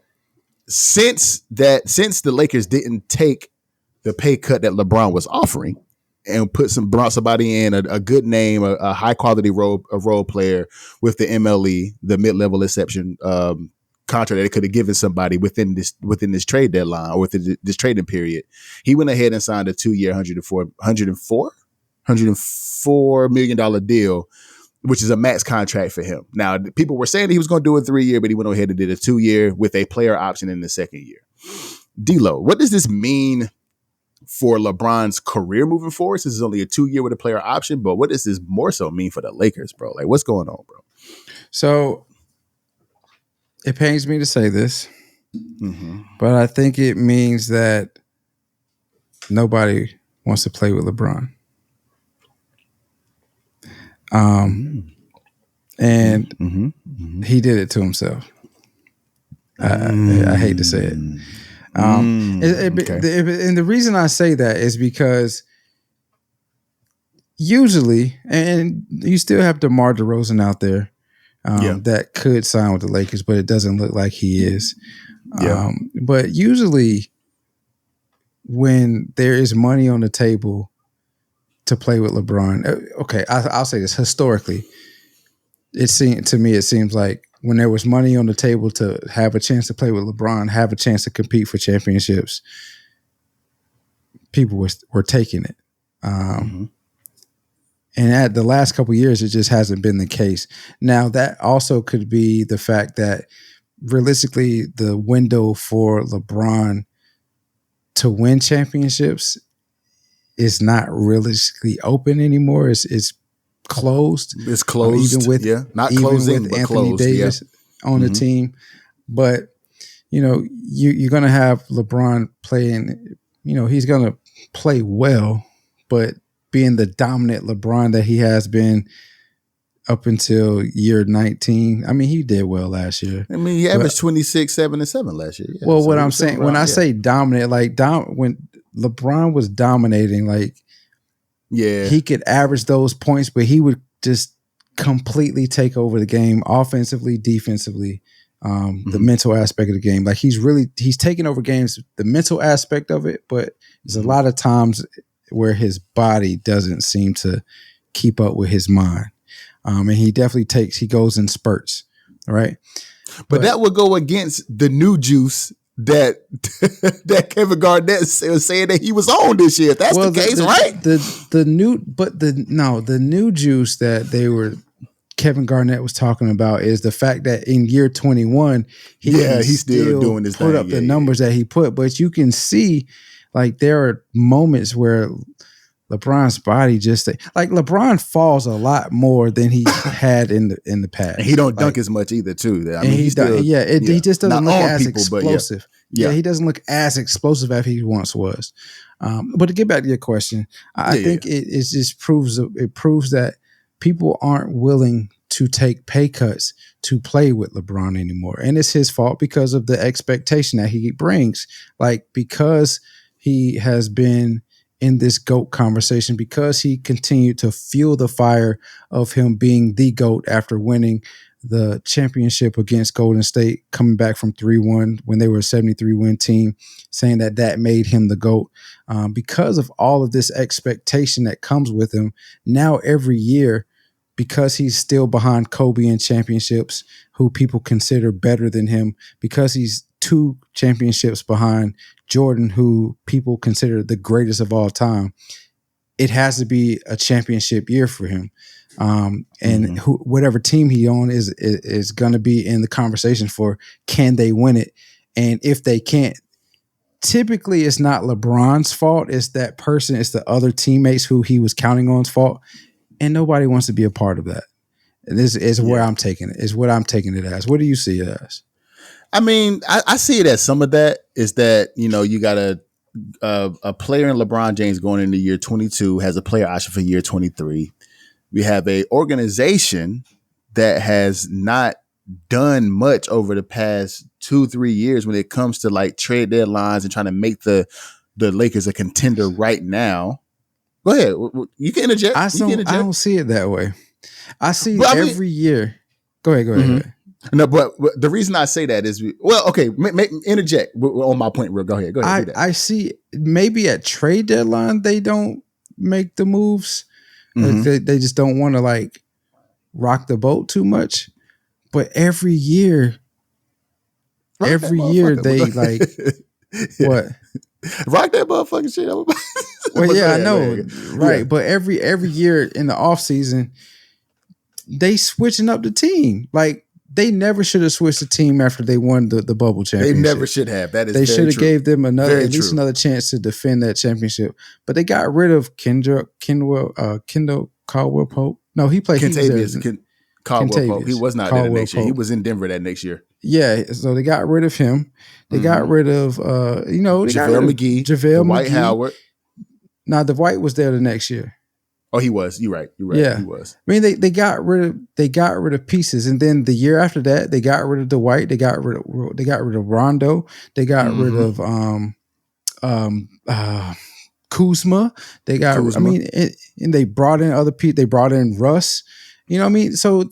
[SPEAKER 1] since the Lakers didn't take the pay cut that LeBron was offering and brought somebody in, a good name, a high quality role player with the MLE, the mid-level exception contract that they could have given somebody within this trade deadline or within this trading period, he went ahead and signed a 2-year, $104 million deal, which is a max contract for him. Now, people were saying he was going to do a 3-year, but he went ahead and did a 2-year with a player option in the second year. D-Lo, what does this mean for LeBron's career moving forward? This is only a 2-year with a player option, but what does this more so mean for the Lakers, bro? Like, what's going on, bro?
[SPEAKER 2] So it pains me to say this, but I think it means that nobody wants to play with LeBron. And he did it to himself. I hate to say it. And the reason I say that is because usually, and you still have DeMar DeRozan out there that could sign with the Lakers, but it doesn't look like he is. But usually when there is money on the table to play with LeBron, okay, I'll say this historically. It seems like when there was money on the table to have a chance to play with LeBron, have a chance to compete for championships, people were taking it. And at the last couple of years, it just hasn't been the case. Now, that also could be the fact that realistically, the window for LeBron to win championships is not realistically open anymore. It's closed.
[SPEAKER 1] It's closed.
[SPEAKER 2] Even with Anthony
[SPEAKER 1] closed,
[SPEAKER 2] Davis on the team. But you're going to have LeBron playing. He's going to play well, but being the dominant LeBron that he has been up until year 19. I mean, he did well last year.
[SPEAKER 1] I mean, he averaged 26, 7, and 7 last year.
[SPEAKER 2] Yeah. Well, so what I'm saying, when I say dominant, when LeBron was dominating, he could average those points, but he would just completely take over the game offensively, defensively, the mental aspect of the game. He's taking over games, the mental aspect of it, but there's a lot of times where his body doesn't seem to keep up with his mind. And he definitely goes in spurts, right?
[SPEAKER 1] But that would go against the new juice that Kevin Garnett was saying that he was on this year. If that's the case, right?
[SPEAKER 2] The new juice that Kevin Garnett was talking about is the fact that in year 21, he's still doing his put up the numbers that he put. But you can see, there are moments where LeBron's body just LeBron falls a lot more than he had in the past.
[SPEAKER 1] And he don't dunk as much either, too. I mean,
[SPEAKER 2] he just doesn't look as explosive. He doesn't look as explosive as he once was. But to get back to your question, I think it just proves that people aren't willing to take pay cuts to play with LeBron anymore, and it's his fault because of the expectation that he brings. Because he has been in this GOAT conversation, because he continued to fuel the fire of him being the GOAT after winning the championship against Golden State, coming back from 3-1 when they were a 73-win team, saying that made him the GOAT. Because of all of this expectation that comes with him, now every year, because he's still behind Kobe in championships, who people consider better than him, because he's 2 championships behind Jordan, who people consider the greatest of all time, it has to be a championship year for him. And whatever team he on is going to be in the conversation for, can they win it? And if they can't, typically it's not LeBron's fault. It's that person. It's the other teammates who he was counting on's fault. And nobody wants to be a part of that. And this is where I'm taking it. Is what I'm taking it as. What do you see it as?
[SPEAKER 1] I mean, I see it as some of that is that, you got a player in LeBron James going into year 22 has a player option for year 23. We have a organization that has not done much over the past 2-3 years when it comes to trade deadlines and trying to make the Lakers a contender right now. Go ahead. You can interject.
[SPEAKER 2] I don't see it that way. I see every year. Go ahead.
[SPEAKER 1] No, but the reason I say that is, interject on my point. Go ahead.
[SPEAKER 2] I see maybe at trade deadline they don't make the moves. They just don't want to rock the boat too much. But every year they what?
[SPEAKER 1] Rock that motherfucking shit.
[SPEAKER 2] Well, yeah, I know, right? Yeah. But every year in the off season, they switching up the team. They never should have switched the team after they won the bubble championship.
[SPEAKER 1] They never should have. That is
[SPEAKER 2] they should have gave them at
[SPEAKER 1] very
[SPEAKER 2] least
[SPEAKER 1] true.
[SPEAKER 2] another chance to defend that championship. But they got rid of Kendall Caldwell Pope. No, he played.
[SPEAKER 1] Caldwell Pope. He was not there the next year. He was in Denver that next year.
[SPEAKER 2] Yeah, so they got rid of him. They got rid of they got rid of JaVale
[SPEAKER 1] Dwight
[SPEAKER 2] McGee.
[SPEAKER 1] Howard.
[SPEAKER 2] Now Dwight was there the next year.
[SPEAKER 1] Oh, he was. You're right.
[SPEAKER 2] Yeah.
[SPEAKER 1] He was.
[SPEAKER 2] I mean, they got rid of pieces, and then the year after that, they got rid of Dwight. They got rid of Rondo. They got rid of Kuzma. They got. Kuzma. I mean, and they brought in other people. They brought in Russ. You know what I mean? So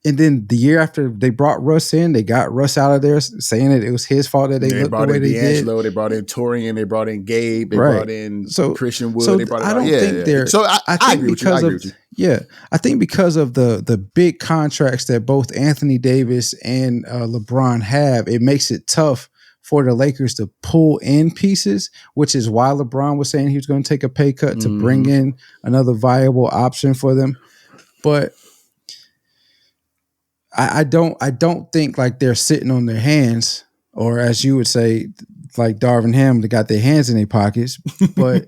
[SPEAKER 2] and then the year after they brought Russ in, they got Russ out of there, saying that it was his fault that they looked the way they did.
[SPEAKER 1] They brought in Torian, they brought in Gabe, they brought in Christian Wood. They brought in,
[SPEAKER 2] I don't think they're. So I think because of I think because of the big contracts that both Anthony Davis and LeBron have, it makes it tough for the Lakers to pull in pieces, which is why LeBron was saying he was going to take a pay cut to bring in another viable option for them, but. I don't think like they're sitting on their hands, or as you would say, like Darvin Ham, they got their hands in their pockets. But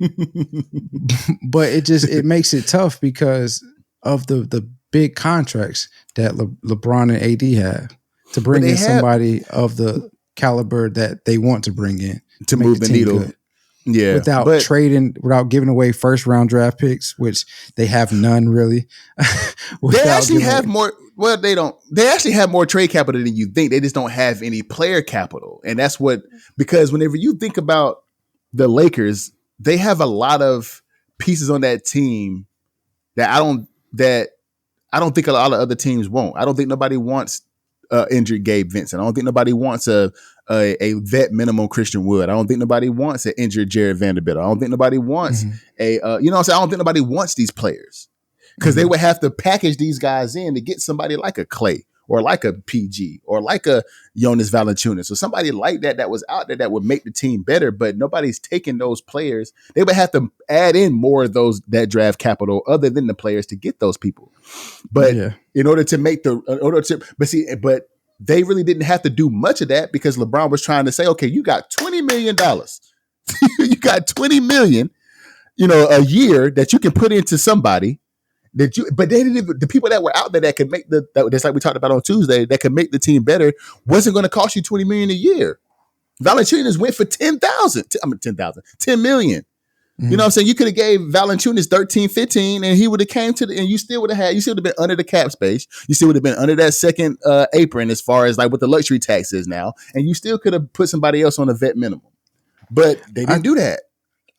[SPEAKER 2] but it makes it tough because of the big contracts that LeBron and AD have to bring in somebody of the caliber that they want to bring in
[SPEAKER 1] to move the needle. Good. Yeah,
[SPEAKER 2] without giving away first round draft picks, which they have none really.
[SPEAKER 1] They actually have more. Well, they don't. They actually have more trade capital than you think. They just don't have any player capital, and that's because whenever you think about the Lakers, they have a lot of pieces on that team that I don't think a lot of other teams won't. I don't think nobody wants injured Gabe Vincent. I don't think nobody wants a vet minimum Christian Wood. I don't think nobody wants an injured Jared Vanderbilt. I don't think nobody wants I don't think nobody wants these players because they would have to package these guys in to get somebody like a Clay or like a PG or like a Jonas Valanciunas or somebody like that was out there that would make the team better, but nobody's taking those players. They would have to add in more of that draft capital other than the players to get those people. But in order to make but they really didn't have to do much of that because LeBron was trying to say, okay, you got $20 million. You got $20 million, a year that you can put into somebody but they didn't even, the people that were out there that could make that's like we talked about on Tuesday, that could make the team better wasn't going to cost you $20 million a year. Valanciunas went for $10 million. You know what I'm saying? You could have gave Valanciunas 13, 15 and he would have came to and you still would have been under the cap space. You still would have been under that second apron as far as like what the luxury tax is now. And you still could have put somebody else on a vet minimum, but they didn't do that.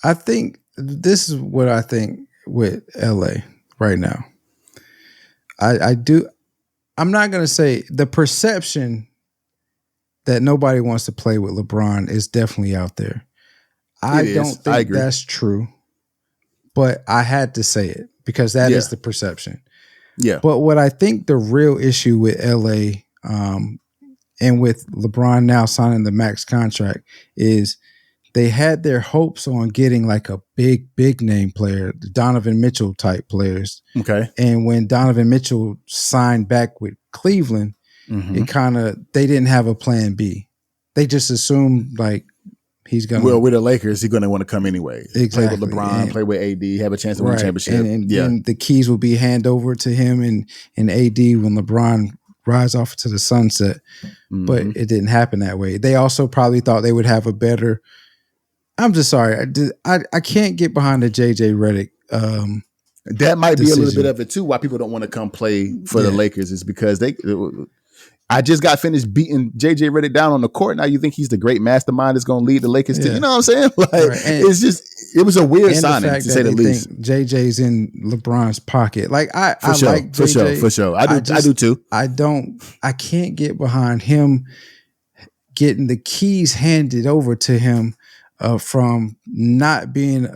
[SPEAKER 2] I think this is what I think with LA right now. I'm not going to say the perception that nobody wants to play with LeBron is definitely out there. I don't think that's true, but I had to say it because that is the perception.
[SPEAKER 1] Yeah.
[SPEAKER 2] But what I think the real issue with LA and with LeBron now signing the max contract is they had their hopes on getting like a big name player, the Donovan Mitchell type players.
[SPEAKER 1] Okay.
[SPEAKER 2] And when Donovan Mitchell signed back with Cleveland, they didn't have a plan B. They just assumed like, he's going
[SPEAKER 1] to. Well, with the Lakers, he's going to want to come anyway.
[SPEAKER 2] Exactly.
[SPEAKER 1] Play with LeBron, play with AD, have a chance to win a championship.
[SPEAKER 2] And the keys will be handed over to him and AD when LeBron rides off to the sunset. But it didn't happen that way. They also probably thought they would have a better. I'm just sorry. I can't get behind the JJ Redick.
[SPEAKER 1] That might be a little bit of it too. Why people don't want to come play for the Lakers is because I just got finished beating JJ Redick down on the court. Now you think he's the great mastermind that's going to lead the Lakers to, you know what I'm saying? Like it was a weird signing to say the least.
[SPEAKER 2] JJ's in LeBron's pocket. Like I like
[SPEAKER 1] JJ. For sure. I do too.
[SPEAKER 2] I can't get behind him getting the keys handed over to him from not being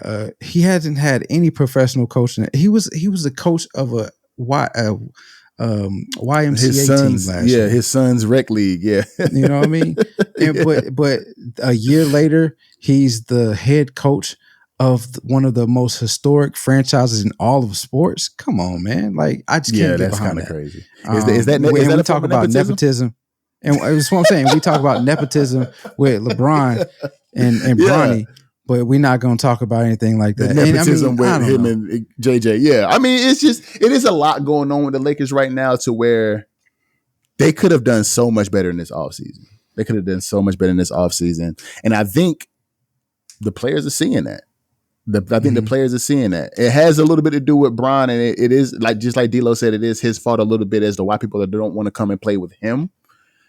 [SPEAKER 2] he hasn't had any professional coaching. He was the coach of a YMCA
[SPEAKER 1] his sons,
[SPEAKER 2] team last year.
[SPEAKER 1] His son's rec league. Yeah.
[SPEAKER 2] You know what I mean? But a year later, he's the head coach of one of the most historic franchises in all of sports. Come on, man. Like, I just can't get behind that.
[SPEAKER 1] That's kind of crazy. Is that
[SPEAKER 2] we talk about nepotism? And that's what I'm saying. We talk about nepotism with LeBron and Bronny. But we're not going to talk about anything like that.
[SPEAKER 1] Nepotism with him and JJ. Yeah. I mean, it is a lot going on with the Lakers right now to where they could have done so much better in this offseason. And I think the players are seeing that. I think the players are seeing that. It has a little bit to do with Bron, and it is like, just like D'Lo said, it is his fault a little bit as to why people don't want to come and play with him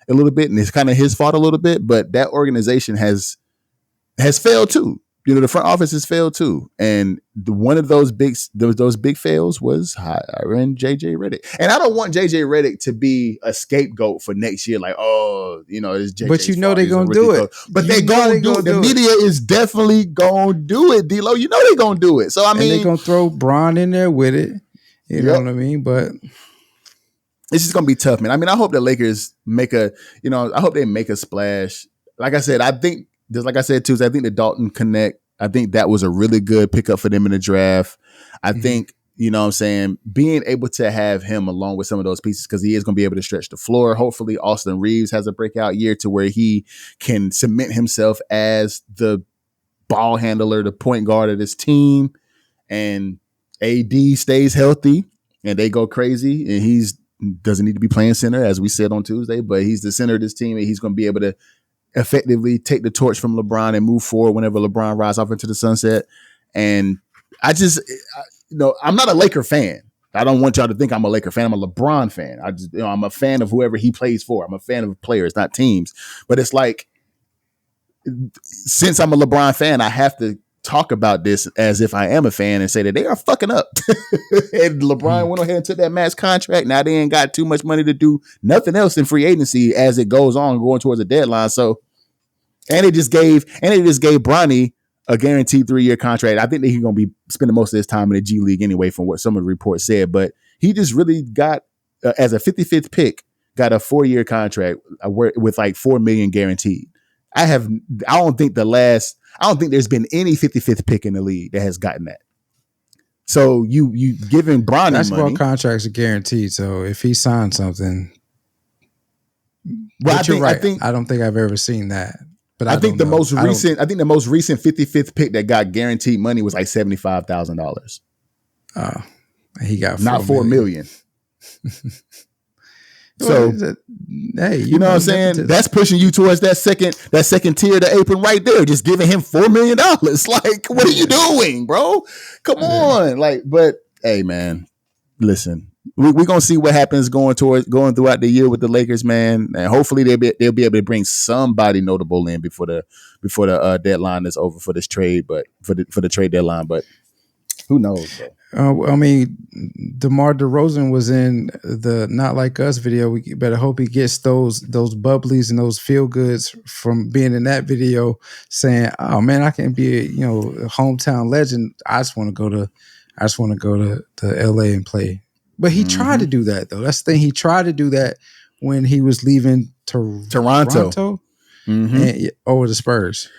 [SPEAKER 1] a little bit, and it's kind of his fault a little bit. But that organization has failed too. The front office has failed too, and one of those big fails was hiring JJ Redick. And I don't want JJ Redick to be a scapegoat for next year. Like, it's JJ's
[SPEAKER 2] but
[SPEAKER 1] fault.
[SPEAKER 2] they're gonna do it.
[SPEAKER 1] But they gonna do it. The media is definitely gonna do it, D-Lo. They're gonna do it. So I mean,
[SPEAKER 2] they're gonna throw Bron in there with it. You know what I mean? But
[SPEAKER 1] it's just gonna be tough, man. I mean, I hope the Lakers I hope they make a splash. Like I said, I think. Just like I said, too, I think the Dalton Connect, I think that was a really good pickup for them in the draft. I think, being able to have him along with some of those pieces, because he is going to be able to stretch the floor. Hopefully, Austin Reeves has a breakout year to where he can cement himself as the ball handler, the point guard of this team. And AD stays healthy and they go crazy. And he's doesn't need to be playing center, as we said on Tuesday, but he's the center of this team, and he's going to be able to effectively take the torch from LeBron and move forward whenever LeBron rides off into the sunset. And I'm not a Laker fan. I don't want y'all to think I'm a Laker fan. I'm a LeBron fan. I'm a fan of whoever he plays for. I'm a fan of players, not teams. But it's like, since I'm a LeBron fan, I have to talk about this as if I am a fan and say that they are fucking up. And LeBron went ahead and took that max contract. Now they ain't got too much money to do nothing else in free agency as it goes on going towards the deadline. So, and it just gave Bronny a guaranteed 3-year contract. I think that he's going to be spending most of his time in the G League anyway, from what some of the reports said. But he just really got, as a 55th pick, got a 4-year contract with like $4 million guaranteed. I don't think there's been any 55th pick in the league that has gotten that. So you giving Bronny
[SPEAKER 2] basketball
[SPEAKER 1] money.
[SPEAKER 2] Contracts are guaranteed. So if he signs something, well, you're right. I don't think I've ever seen that. But I think the most recent 55th pick that got guaranteed money was like $75,000. Oh, he got not $4 million.
[SPEAKER 1] So, hey, you know what I'm saying? That's pushing you towards that second tier of the apron right there. Just giving him $4 million. Like, what are you doing, bro? Come on. Like, but hey, man, listen, we're gonna see what happens going throughout the year with the Lakers, man. And hopefully they'll be able to bring somebody notable in before the deadline is over for this trade, but for the trade deadline. But who knows?
[SPEAKER 2] I mean, DeMar DeRozan was in the Not Like Us video. We better hope he gets those bubblies and those feel goods from being in that video, saying, "Oh man, I can be a hometown legend. I just want to go to LA and play." But he tried to do that though. That's the thing. He tried to do that when he was leaving Toronto and over the Spurs.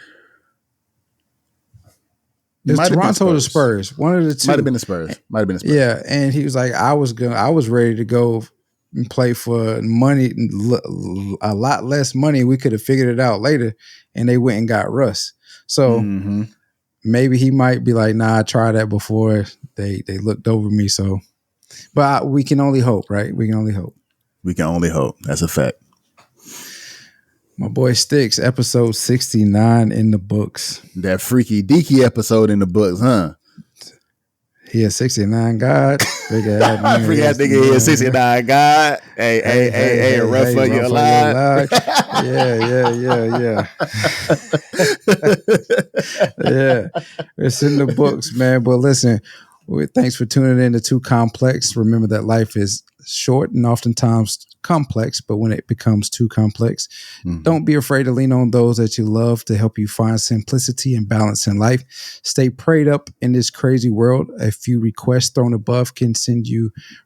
[SPEAKER 2] It's Toronto or the Spurs. One of the two.
[SPEAKER 1] Might have been the Spurs.
[SPEAKER 2] Yeah, and he was like, I was ready to go and play for money, a lot less money. We could have figured it out later, and they went and got Russ. So maybe he might be like, nah, I tried that before. They looked over me. So, but we can only hope, right? We can only hope. That's a fact. My boy Sticks, episode 69 in the books.
[SPEAKER 1] That freaky Deaky episode in the books, huh?
[SPEAKER 2] He a 69 God. Big ass nigga.
[SPEAKER 1] Freaky ass nigga here, 69 God. Hey, run for your life.
[SPEAKER 2] Yeah. Yeah. It's in the books, man. But listen, thanks for tuning in to Too Complex. Remember that life is short and oftentimes complex, but when it becomes too complex, don't be afraid to lean on those that you love to help you find simplicity and balance in life. Stay prayed up in this crazy world. A few requests thrown above can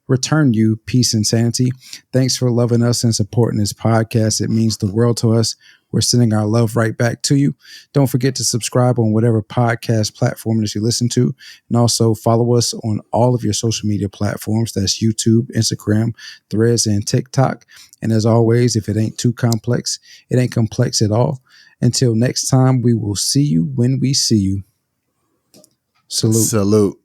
[SPEAKER 2] return you peace and sanity. Thanks for loving us and supporting this podcast. It means the world to us. We're sending our love right back to you. Don't forget to subscribe on whatever podcast platform that you listen to. And also follow us on all of your social media platforms. That's YouTube, Instagram, Threads, and TikTok. And as always, if it ain't too complex, it ain't complex at all. Until next time, we will see you when we see you. Salute.